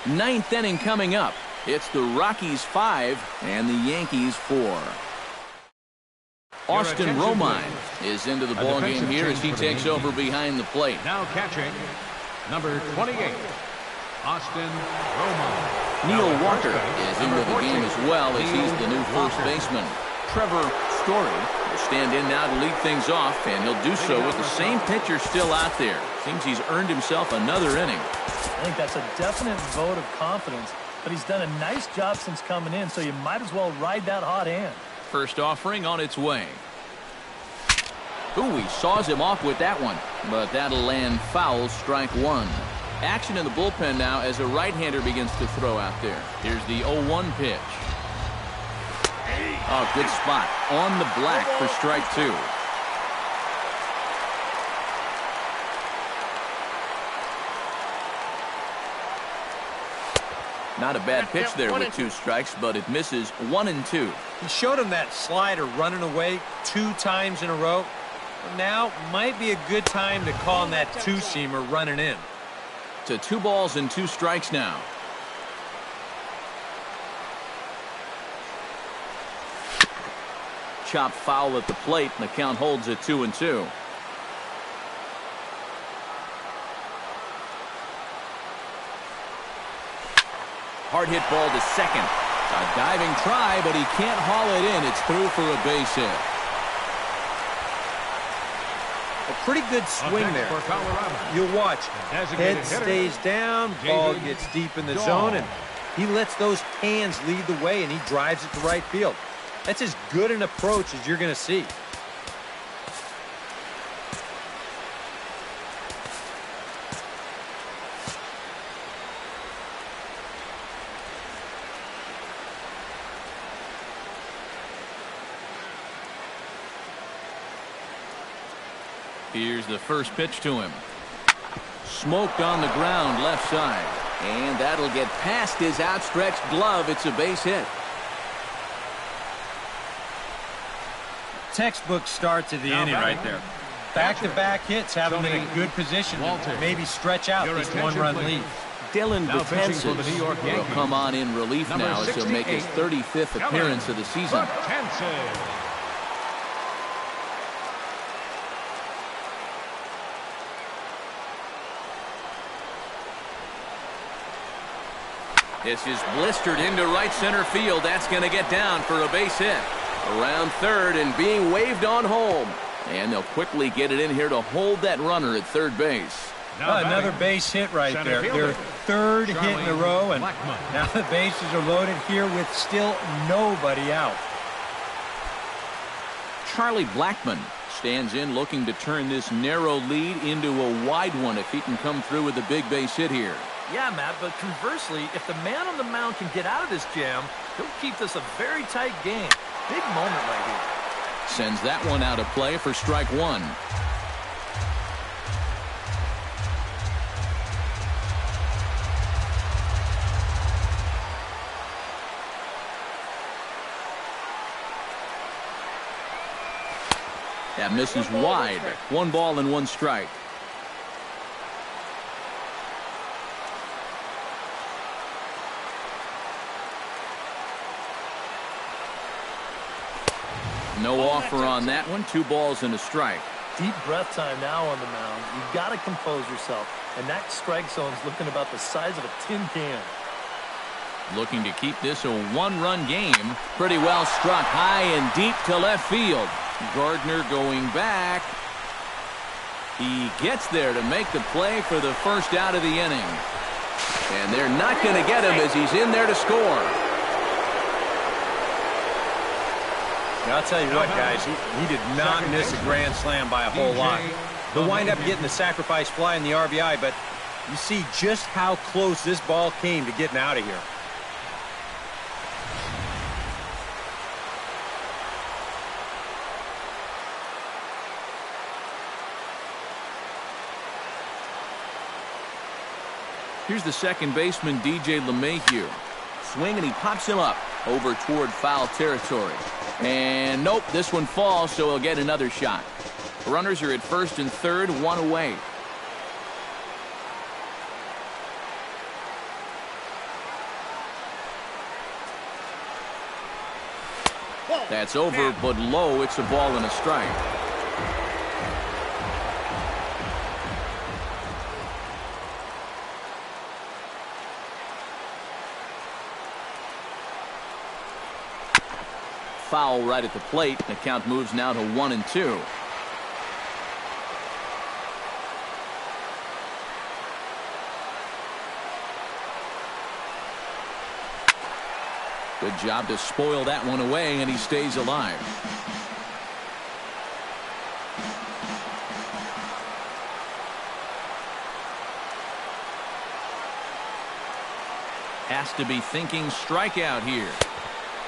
9th inning coming up. It's the Rockies 5 and the Yankees 4. Austin Romine is into the ball game here as he takes over behind the plate. Now catching, number 28, Austin Romine. Neil Walker is into the game as well as he's the new first baseman. Trevor Story will stand in now to lead things off, and he'll do so with the same pitcher still out there. Seems he's earned himself another inning. I think that's a definite vote of confidence, but he's done a nice job since coming in, so you might as well ride that hot hand. First offering on its way. Ooh, he saws him off with that one, but that'll land foul, strike one. Action in the bullpen now as a right-hander begins to throw out there. Here's the 0-1 pitch. Oh, good spot on the black for strike two. Not a bad pitch there with 2 strikes, but it misses 1 and 2. He showed him that slider running away 2 times in a row. Now might be a good time to call him that 2-seamer running in. To 2 balls and 2 strikes now. Chop foul at the plate, and the count holds at 2-2. Hard hit ball to second. A diving try, but he can't haul it in. It's through for a base hit. A pretty good swing there. You'll watch. Head stays down, ball gets deep in the zone, and he lets those hands lead the way, and he drives it to right field. That's as good an approach as you're going to see. Here's the first pitch to him. Smoked on the ground left side. And that'll get past his outstretched glove. It's a base hit. Textbook start to the inning right there. Back-to-back hits have him in a good position to maybe stretch out this one-run lead. Dylan Betances will come on in relief now as he'll make his 35th appearance of the season. This is blistered into right center field. That's going to get down for a base hit. Around third and being waved on home. And they'll quickly get it in here to hold that runner at third base. Another base hit right there. Their third hit in a row, and now the bases are loaded here with still nobody out. Charlie Blackmon stands in looking to turn this narrow lead into a wide one if he can come through with a big base hit here. Yeah, Matt, but conversely, if the man on the mound can get out of this jam, he'll keep this a very tight game. Big moment right here. Sends that one out of play for strike one. That misses wide. 1 ball and 1 strike. No offer on that one. 2 balls and a strike. Deep breath time now on the mound. You've got to compose yourself. And that strike zone's looking about the size of a tin can. Looking to keep this a 1-run game. Pretty well struck high and deep to left field. Gardner going back. He gets there to make the play for the first out of the inning. And they're not going to get him as he's in there to score. Now, I'll tell you what, guys, he did not miss a grand slam by a whole lot. He'll wind up getting the sacrifice fly in the RBI, but you see just how close this ball came to getting out of here. Here's the second baseman, DJ LeMahieu. Swing, and he pops him up over toward foul territory. And nope, this one falls, so he'll get another shot. Runners are at first and third, 1 away. That's over, but low. It's a ball and a strike. Foul right at the plate. The count moves now to 1-2. Good job to spoil that one away, and he stays alive. Has to be thinking strikeout here.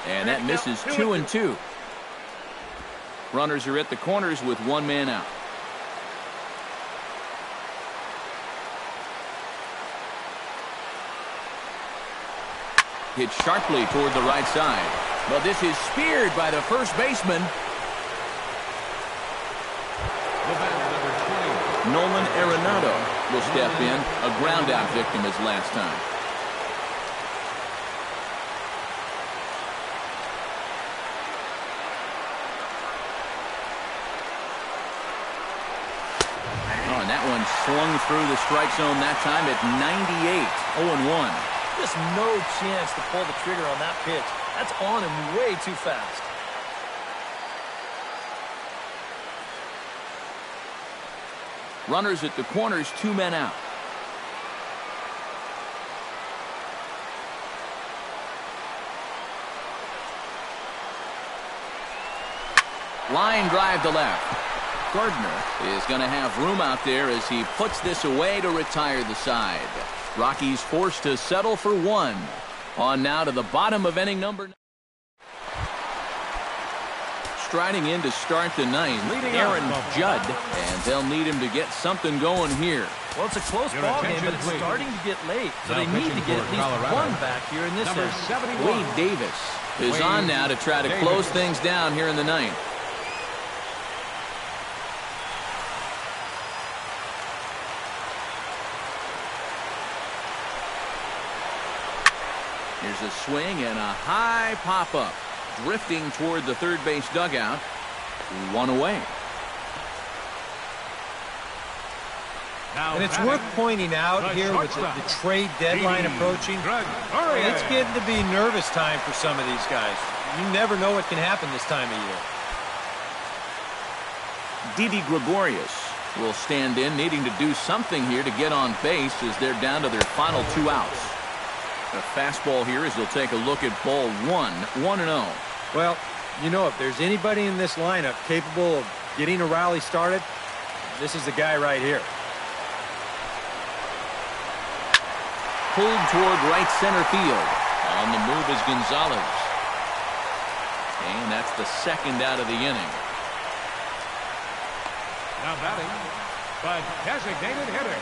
And that misses 2-2. Runners are at the corners with 1 man out. Hit sharply toward the right side. But this is speared by the first baseman. Nolan Arenado will step in. A ground out victim as last time. Swung through the strike zone that time at 98. 0-1. Just no chance to pull the trigger on that pitch. That's on him way too fast. Runners at the corners, 2 men out. Line drive to left. Gardner is going to have room out there as he puts this away to retire the side. Rockies forced to settle for 1. On now to the bottom of inning number 9. striding in to start the ninth, Leading Aaron off. Judd, and they'll need him to get something going here. Well, it's a close ball game, but it's starting to get late, so Now they need to pitching get for at least Colorado. one back here in this Number inning. 71. Wade Davis is Wade on now to try to Davis. close things down here in the ninth. Here's a swing and a high pop-up. Drifting toward the third base dugout. One away. Now And it's batting, worth pointing out the here with the shortstop, trade deadline Didi approaching. Gregorius. It's getting to be nervous time for some of these guys. You never know what can happen this time of year. Didi Gregorius will stand in, needing to do something here to get on base as they're down to their final 2 outs. The fastball here as they'll take a look at ball 1, 1-0. Well, you know, if there's anybody in this lineup capable of getting a rally started, this is the guy right here. Pulled toward right center field. On the move is Gonzalez. And that's the second out of the inning. Now batting, the designated hitter,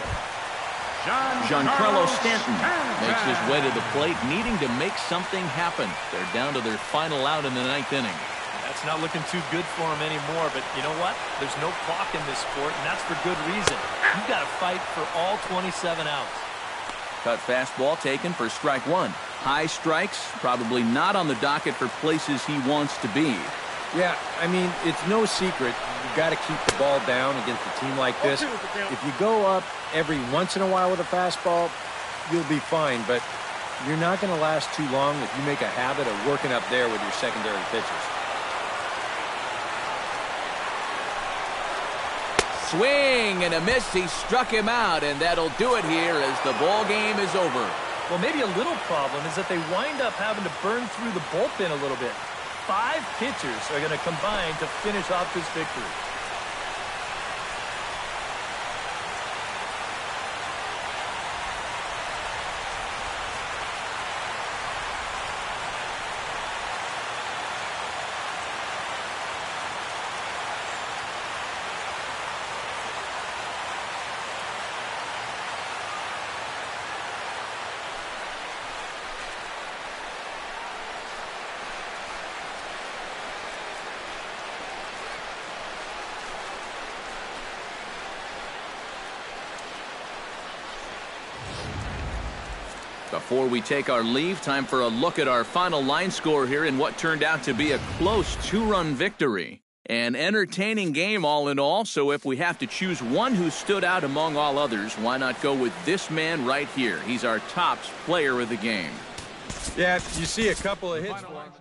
Giancarlo Stanton makes his way to the plate, needing to make something happen. They're down to their final out in the 9th inning. That's not looking too good for him anymore, but you know what? There's no clock in this sport, and that's for good reason. You've got to fight for all 27 outs. Cut fastball taken for strike 1. High strikes, probably not on the docket for places he wants to be. Yeah, I mean, it's no secret. You've got to keep the ball down against a team like this. If you go up every once in a while with a fastball, you'll be fine. But you're not going to last too long if you make a habit of working up there with your secondary pitches. Swing and a miss. He struck him out, and that'll do it here as the ball game is over. Well, maybe a little problem is that they wind up having to burn through the bullpen a little bit. 5 pitchers are going to combine to finish off this victory. Before we take our leave, time for a look at our final line score here in what turned out to be a close 2-run victory. An entertaining game all in all, so if we have to choose one who stood out among all others, why not go with this man right here? He's our top player of the game. Yeah, you see a couple of hits for him.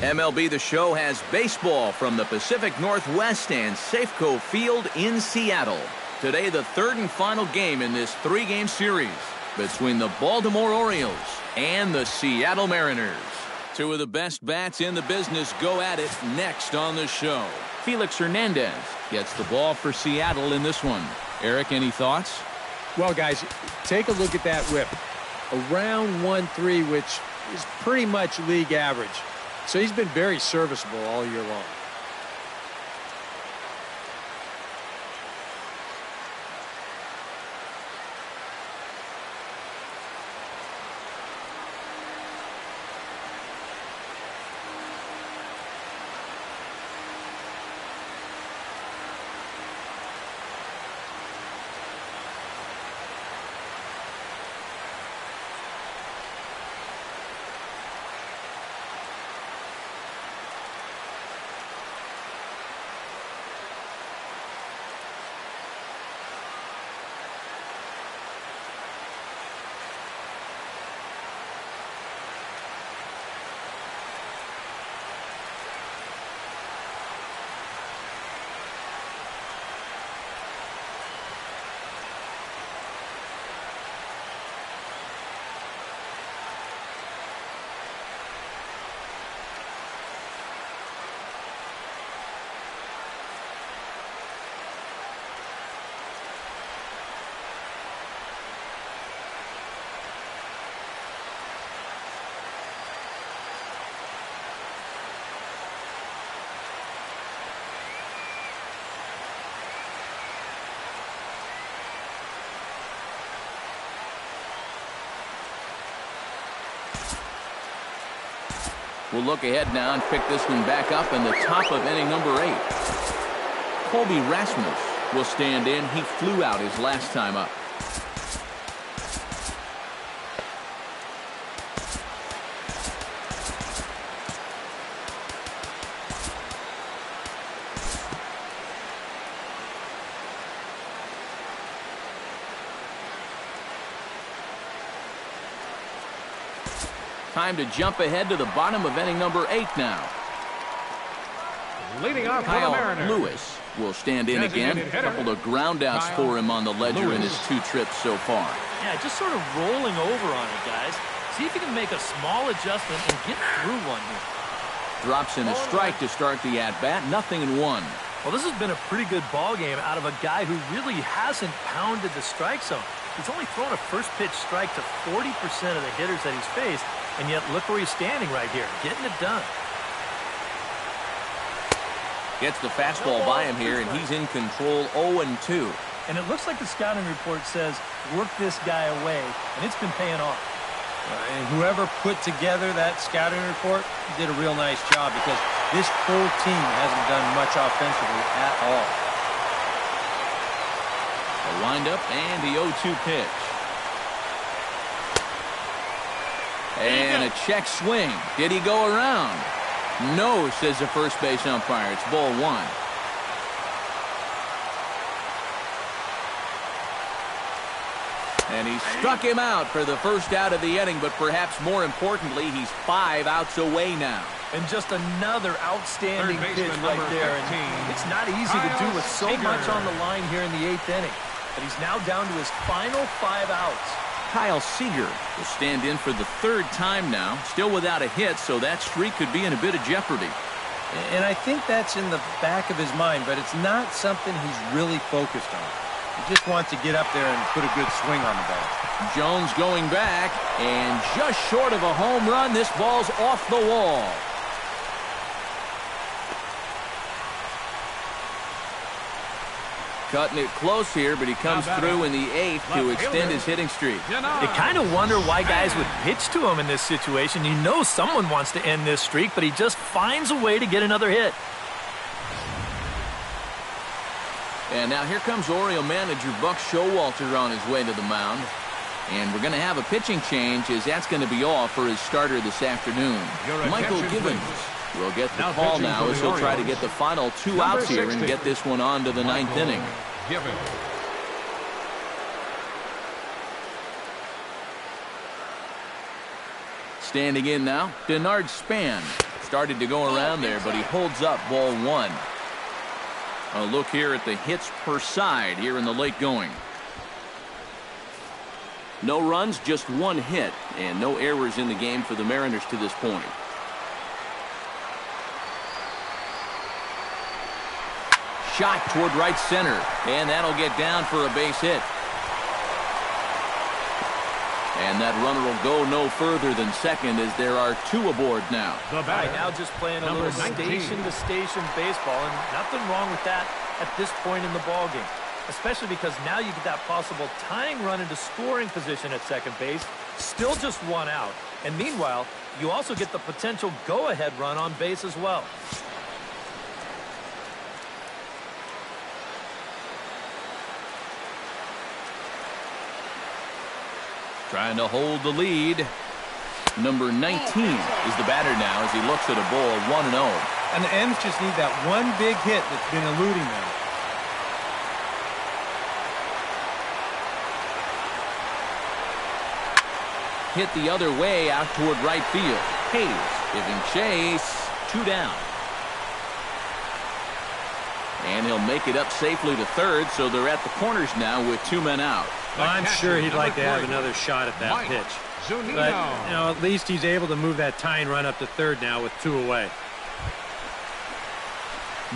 MLB The Show has baseball from the Pacific Northwest and Safeco Field in Seattle. Today, the third and final game in this three-game series between the Baltimore Orioles and the Seattle Mariners. Two of the best bats in the business go at it next on the show. Felix Hernandez gets the ball for Seattle in this one. Eric, any thoughts? Well, guys, take a look at that whip. Around 1.3, which is pretty much league average. So he's been very serviceable all year long. We'll look ahead now and pick this one back up in the top of inning number 8. Colby Rasmus will stand in. He flew out his last time up. Time to jump ahead to the bottom of inning number 8 now. Leading off for the Kyle Mariners. Lewis will stand in again. A couple of ground outs for him on the ledger in his 2 trips so far. Yeah, just sort of rolling over on it, guys. See if you can make a small adjustment and get through one here. Drops in a strike to start the at-bat. 0-1. Well, this has been a pretty good ball game out of a guy who really hasn't pounded the strike zone. He's only thrown a first pitch strike to 40% of the hitters that he's faced, and yet look where he's standing right here, getting it done. Gets the fastball by him here, and he's in control 0-2. And it looks like the scouting report says, work this guy away, and it's been paying off. And whoever put together that scouting report did a real nice job, because this whole team hasn't done much offensively at all. A windup and the 0-2 pitch. And a check swing. Did he go around? No, says the first base umpire. It's ball 1. And he struck him out for the first out of the inning, but perhaps more importantly, he's 5 outs away now. And just another outstanding pitch right there. And it's not easy to do with so much on the line here in the 8th inning. But he's now down to his final 5 outs. Kyle Seager will stand in for the 3rd time now, still without a hit, so that streak could be in a bit of jeopardy. And I think that's in the back of his mind, but it's not something he's really focused on. He just wants to get up there and put a good swing on the ball. Jones going back, and just short of a home run, this ball's off the wall. Cutting it close here, but he comes through in the 8th to extend his hitting streak. You kind of wonder why guys would pitch to him in this situation. You know someone wants to end this streak, but he just finds a way to get another hit. And now here comes Oriole manager Buck Showalter on his way to the mound. And we're going to have a pitching change, as that's going to be all for his starter this afternoon. Michael Gibbons will get the call now, as he'll try to get the final 2 outs here and get this one on to the 9th inning. Standing in now, Denard Span. Started to go around there, but he holds up ball one. A look here at the hits per side here in the late going. No runs, just one hit, and no errors in the game for the Mariners to this point. Shot toward right center, and that'll get down for a base hit. And that runner will go no further than second as there are two aboard now. Right now just playing a little station-to-station baseball, and nothing wrong with that at this point in the ballgame. Especially because now you get that possible tying run into scoring position at second base. Still just one out. And meanwhile, you also get the potential go-ahead run on base as well. Trying to hold the lead. Number 19 is the batter now as he looks at a ball 1-0. And the M's just need that one big hit that's been eluding them. Hit the other way out toward right field. Hayes giving chase. 2 down. And he'll make it up safely to third, so they're at the corners now with 2 men out. Well, I'm sure he'd like to have another shot at that pitch. But, at least he's able to move that tying run up to third now with 2 away.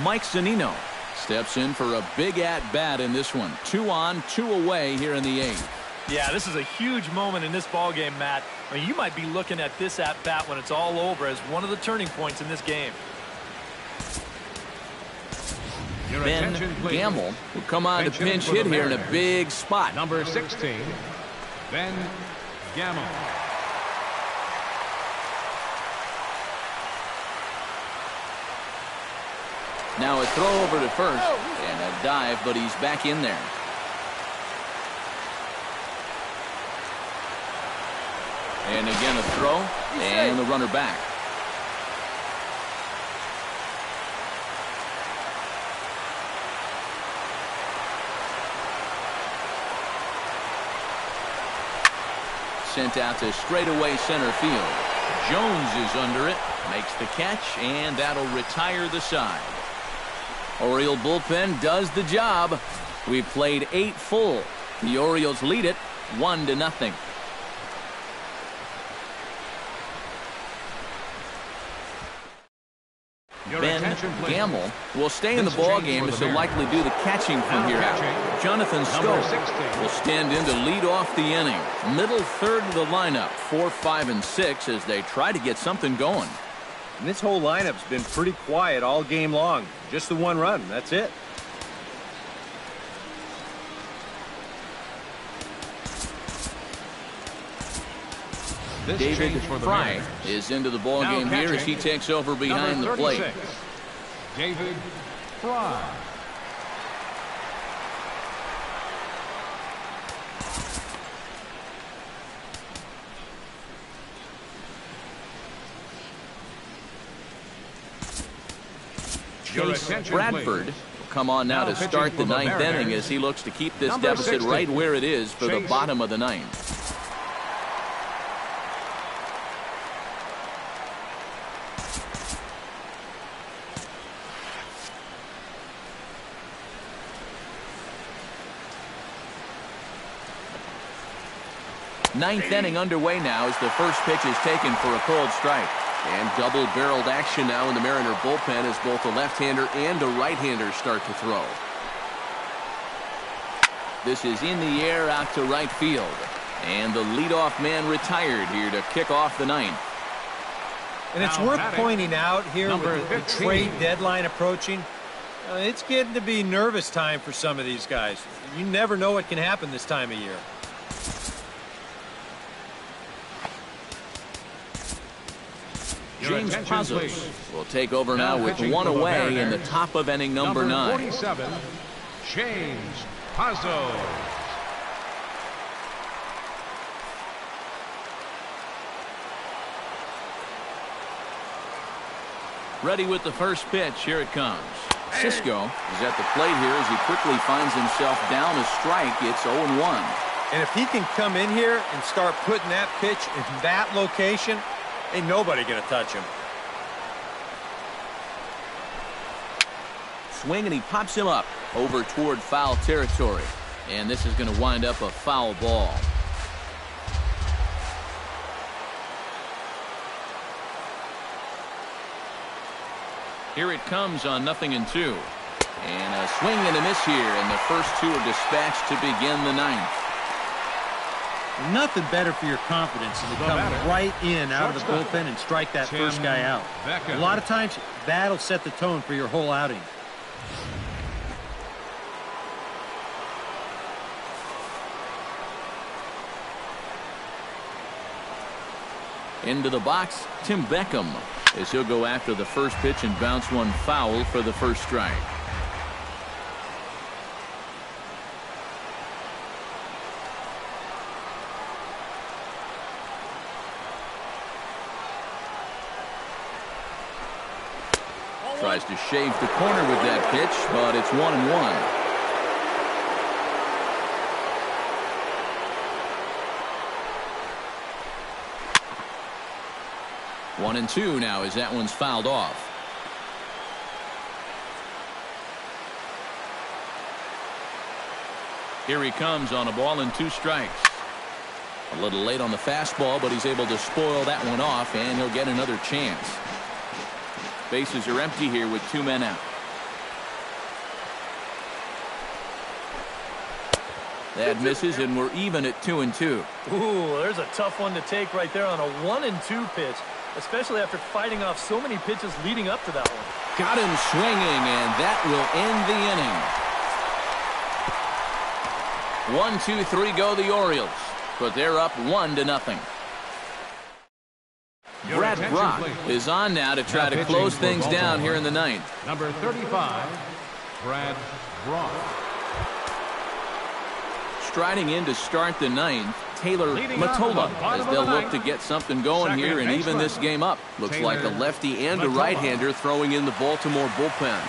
Mike Zunino steps in for a big at-bat in this one. 2 on, 2 away here in the 8th. Yeah, this is a huge moment in this ballgame, Matt. I mean, you might be looking at this at-bat when it's all over as one of the turning points in this game. Ben Gamble will come on to pinch hit here in a big spot. Number 16, Ben Gamble. Now a throw over to first and a dive, but he's back in there. And again a throw and the runner back. Sent out to straightaway center field. Jones is under it, makes the catch, and that'll retire the side. Oriole bullpen does the job. We've played 8 full. The Orioles lead it 1-0. Ben Gamble will stay in the ballgame as he'll likely do the catching from here out. Jonathan Scope will stand in to lead off the inning. Middle third of the lineup, 4, 5, and 6 as they try to get something going. And this whole lineup's been pretty quiet all game long. Just the 1 run, that's it. David Fry is into the ballgame here as he takes over behind the plate. David Fry. Chase Bradford will come on now to start the 9th inning as he looks to keep this deficit right where it is for the bottom of the 9th. Ninth inning underway now as the first pitch is taken for a cold strike. And double-barreled action now in the Mariner bullpen as both a left-hander and a right-hander start to throw. This is in the air out to right field. And the leadoff man retired here to kick off the 9th. And it's worth pointing out here with the trade deadline approaching, it's getting to be nervous time for some of these guys. You never know what can happen this time of year. James Pazos will take over now with 1 away in the top of inning number 9. 47, James Pazos. Ready with the first pitch. Here it comes. Cisco is at the plate here as he quickly finds himself down a strike. It's 0-1. And if he can come in here and start putting that pitch in that location, ain't nobody going to touch him. swing, and he pops him up over toward foul territory. And this is going to wind up a foul ball. Here it comes on 0-2. And a swing and a miss here, and the first two are dispatched to begin the ninth. Nothing better for your confidence than to come right in out of the bullpen and strike that first guy out. A lot of times, that'll set the tone for your whole outing. Into the box, Tim Beckham, as he'll go after the first pitch and bounce one foul for the first strike. Tries to shave the corner with that pitch, but it's 1-1. 1-2 now as that one's fouled off. Here he comes on a ball and 2 strikes. A little late on the fastball, but he's able to spoil that one off, and he'll get another chance. Bases are empty here with 2 men out. That misses, and we're even at 2-2. Ooh, there's a tough one to take right there on a 1-2 pitch, especially after fighting off so many pitches leading up to that one. Got him swinging, and that will end the inning. 1-2-3 go the Orioles, but they're up 1-0. Brad Brock is on now to try to close things down here in the ninth. Number 35, Brad Brock. Striding in to start the ninth, Taylor Matola, as they'll look to get something going here and even this game up. Looks like a lefty and a right-hander throwing in the Baltimore bullpen.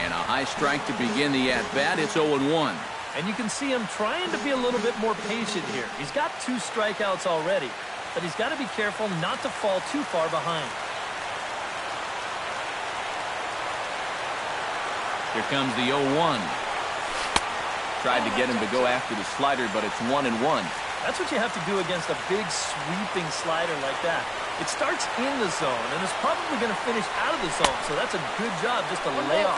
And a high strike to begin the at-bat. It's 0-1. And you can see him trying to be a little bit more patient here. He's got 2 strikeouts already, but he's got to be careful not to fall too far behind. Here comes the 0-1. Tried to get him to go after the slider, but it's 1-1. That's what you have to do against a big sweeping slider like that. It starts in the zone, and it's probably going to finish out of the zone, so that's a good job just to lay off.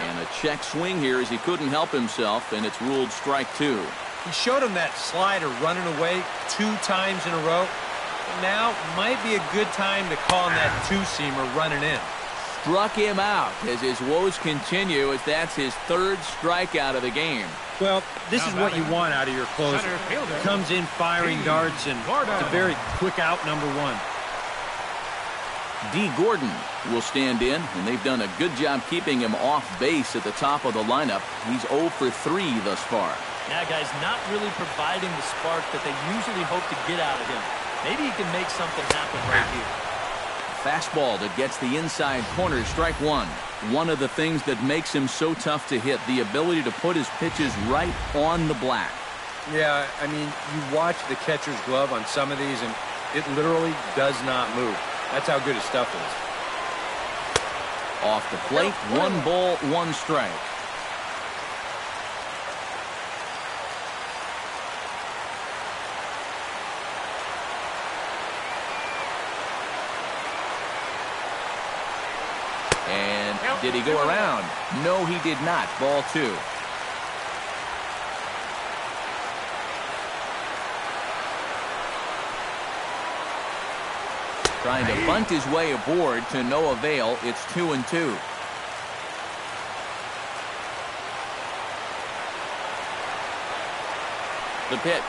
And a check swing here as he couldn't help himself, and it's ruled strike 2. He showed him that slider running away 2 times in a row. Now might be a good time to call him that 2-seamer running in. Struck him out as his woes continue, as that's his 3rd strikeout of the game. Well, this is what you want out of your closer. Comes in firing darts, and it's a very quick out number 1. D. Gordon will stand in, and they've done a good job keeping him off base at the top of the lineup. He's 0 for 3 thus far. Yeah, guys, not really providing the spark that they usually hope to get out of him. Maybe he can make something happen right here. Fastball that gets the inside corner, strike 1. One of the things that makes him so tough to hit, the ability to put his pitches right on the black. Yeah, I mean, you watch the catcher's glove on some of these, and it literally does not move. That's how good his stuff is. Off the plate, 1 ball, 1 strike. And did he go around? No, he did not. Ball 2. Trying to bunt his way aboard to no avail. It's 2-2. The pitch.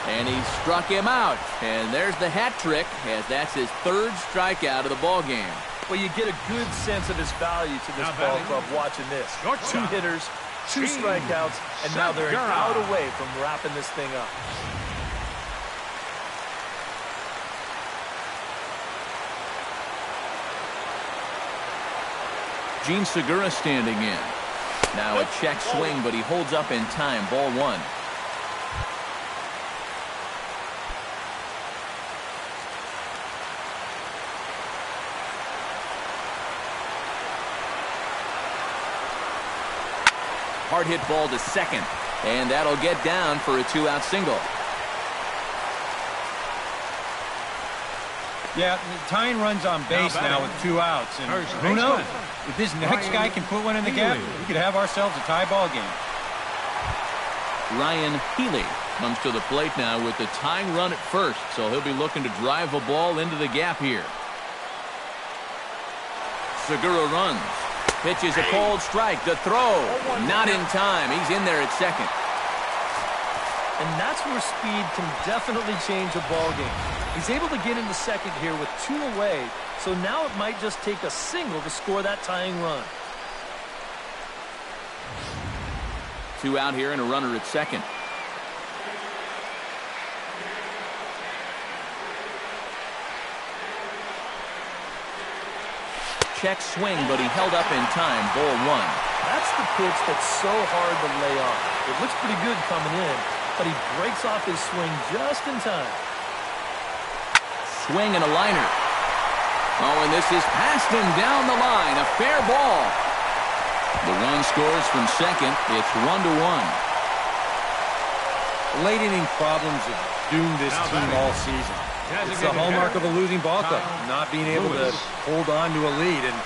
And he struck him out. And there's the hat trick, as that's his 3rd strikeout of the ball game. Well, you get a good sense of his value to this ball club watching this. 2 hitters, 2 strikeouts, and now they're an out away from wrapping this thing up. Gene Segura standing in. Now a check swing, but he holds up in time. Ball 1. hard hit ball to second. And that'll get down for a 2-out single. Yeah, tying runs on base now with 2 outs. And who knows? If this next guy can put one in the gap, we could have ourselves a tie ball game. Ryan Healy comes to the plate now with the tying run at first, so he'll be looking to drive a ball into the gap here. Segura runs. Pitches a cold strike. The throw. Not in time. He's in there at second. And that's where speed can definitely change a ball game. He's able to get into second here with 2 away, so now it might just take a single to score that tying run. 2 out here and a runner at second. Check swing, but he held up in time. Ball 1. That's the pitch that's so hard to lay off. It looks pretty good coming in, but he breaks off his swing just in time. Swing and a liner. Oh, and this is past him down the line. A fair ball. The run scores from second. It's 1-1. Late inning problems have doomed this team all season. It's the hallmark of a losing ball club, not being able to hold on to a lead. And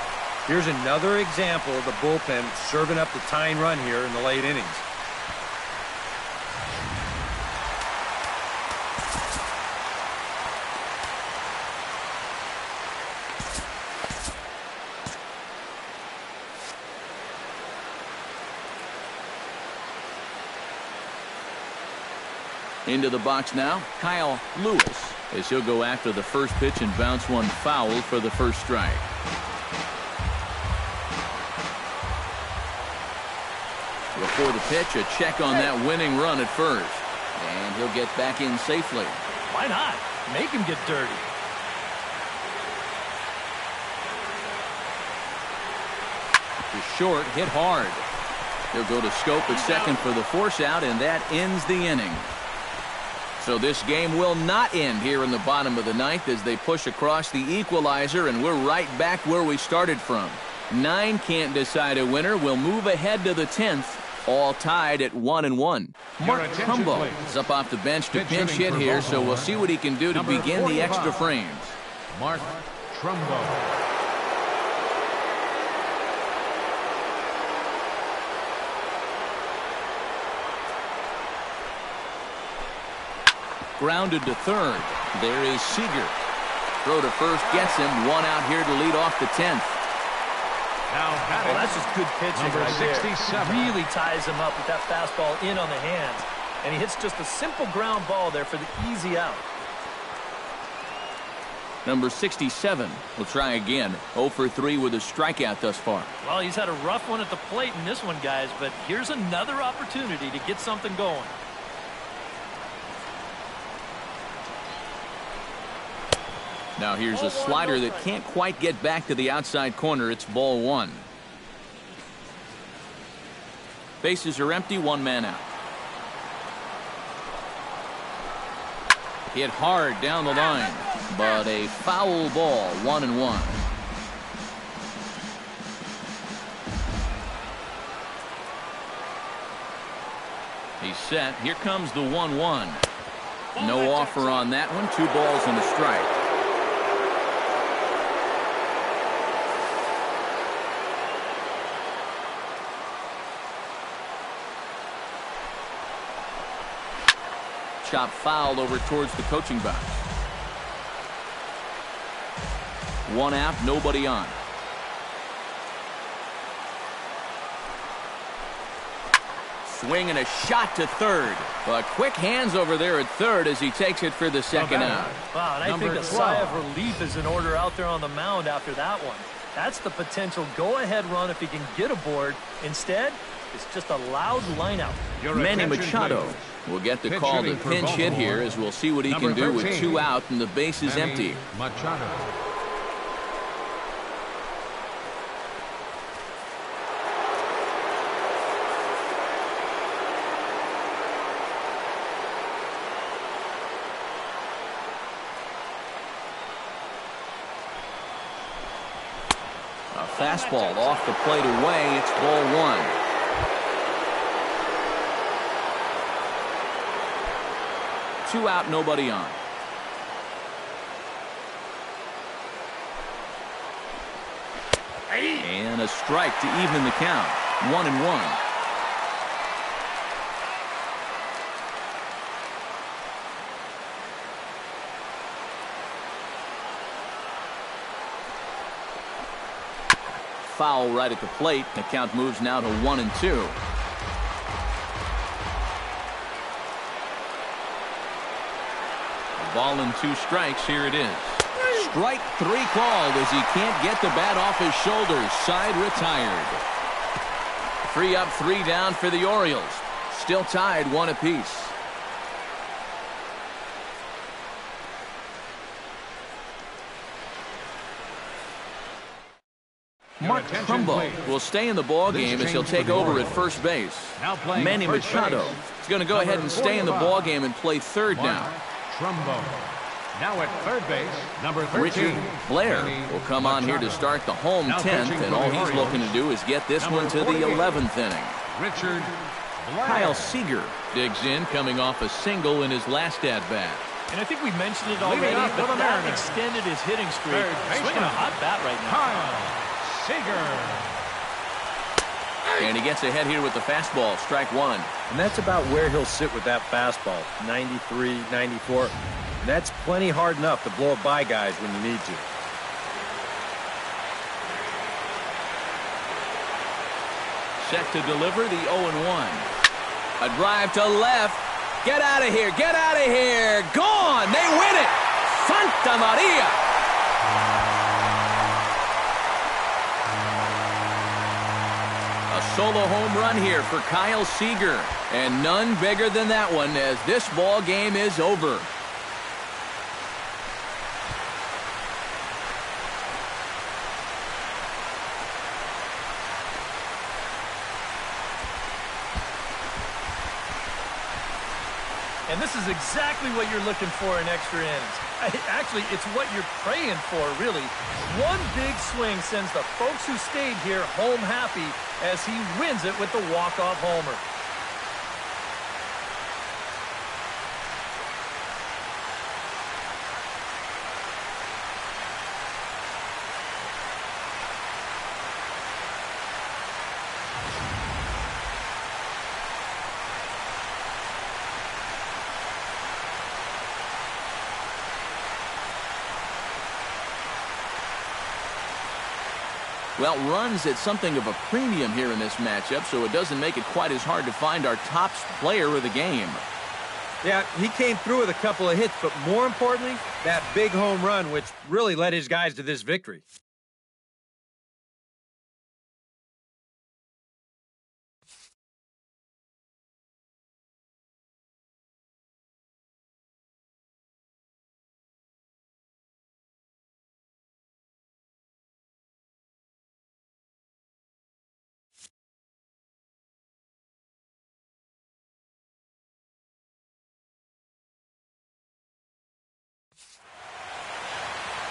here's another example of the bullpen serving up the tying run here in the late innings. Into the box now, Kyle Lewis, as he'll go after the first pitch and bounce one foul for the first strike. Before the pitch, a check on that winning run at first. And he'll get back in safely. Why not? Make him get dirty. To short, hit hard. He'll go to scope at second for the force out, and that ends the inning. So this game will not end here in the bottom of the ninth as they push across the equalizer, and we're right back where we started from. 9 can't decide a winner. We'll move ahead to the 10th, all tied at 1-1. Mark Trumbo is up off the bench to pinch hit here, so we'll see what he can do to begin the extra frames. Mark Trumbo. Grounded to third. There is Seager. Throw to first gets him. 1 out here to lead off the 10th. Well, that's just good pitching right 67. there. Really ties him up with that fastball in on the hands. And he hits just a simple ground ball there for the easy out. Number 67 will try again. 0 for 3 with a strikeout thus far. Well, he's had a rough one at the plate in this one, guys, but here's another opportunity to get something going. Now here's a slider that can't quite get back to the outside corner. It's ball 1. Bases are empty, 1 man out. Hit hard down the line, but a foul ball, 1-1. He's set. Here comes the 1-1. No offer on that one. 2 balls and a strike. Chop foul over towards the coaching box. 1 out, nobody on. Swing and a shot to third. But quick hands over there at third as he takes it for the second out. Wow, and I think a sigh of relief is in order out there on the mound after that one. That's the potential go-ahead run if he can get aboard. Instead, it's just a loud lineout. Manny Machado will get the call to pinch hit here as we'll see what he can do with 2 out and the bases empty. Machado. A fastball off the plate away. It's ball 1. 2 out, nobody on. And a strike to even the count. 1-1. Foul right at the plate. The count moves now to 1-2. Ball and 2 strikes. Here it is. Strike 3 called as he can't get the bat off his shoulders. Side retired. 3 up, 3 down for the Orioles. Still tied 1 apiece. Mark Trumbo will stay in the ball game as he'll take over at first base. Manny Machado is going to go ahead and stay in the ball game and play third now. Trumbo. Now at third base, number 13. Richard Blair will come on here to start the home 10th, and all he's looking to do is get this one to the 11th inning. Richard Blair. Kyle Seager digs in, coming off a single in his last at-bat. And I think we mentioned it already, but that extended his hitting streak. Swinging a hot bat right now. Kyle Seager. And he gets ahead here with the fastball, strike 1. And that's about where he'll sit with that fastball, 93, 94. And that's plenty hard enough to blow it by guys when you need to. Set to deliver the 0-1. A drive to left. Get out of here. Get out of here. Gone. They win it. Santa Maria. A solo home run here for Kyle Seager. And none bigger than that one as this ball game is over. And this is exactly what you're looking for in extra innings. Actually, it's what you're praying for, really. One big swing sends the folks who stayed here home happy as he wins it with the walk-off homer. Well, runs at something of a premium here in this matchup, so it doesn't make it quite as hard to find our top player of the game. Yeah, he came through with a couple of hits, but more importantly, that big home run, which really led his guys to this victory.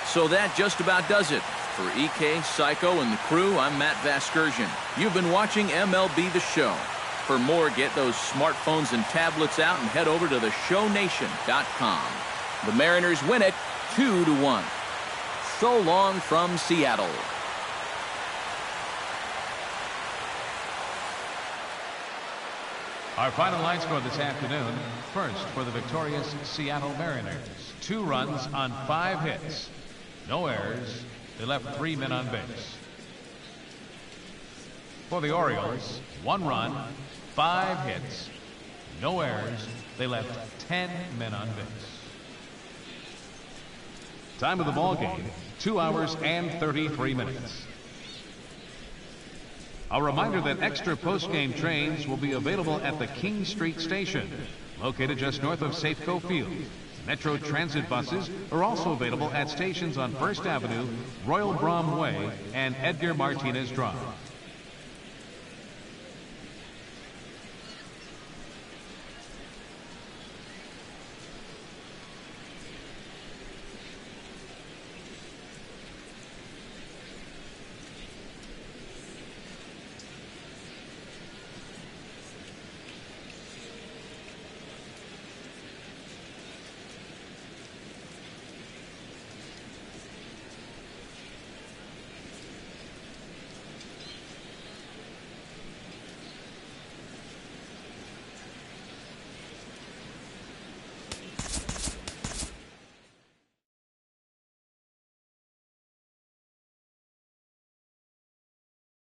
So that just about does it. For EK, Psycho, and the crew, I'm Matt Vasgersian. You've been watching MLB The Show. For more, get those smartphones and tablets out and head over to theshownation.com. The Mariners win it 2-1. So long from Seattle. Our final line score this afternoon. First for the victorious Seattle Mariners. 2 runs on 5 hits. No errors. They left 3 men on base. For the Orioles, 1 run, 5 hits. No errors. They left 10 men on base. Time of the ball game, 2 hours and 33 minutes. A reminder that extra post-game trains will be available at the King Street Station, located just north of Safeco Field. Metro Transit buses are also available at stations on First Avenue, Royal Brom Way, and Edgar Martinez Drive.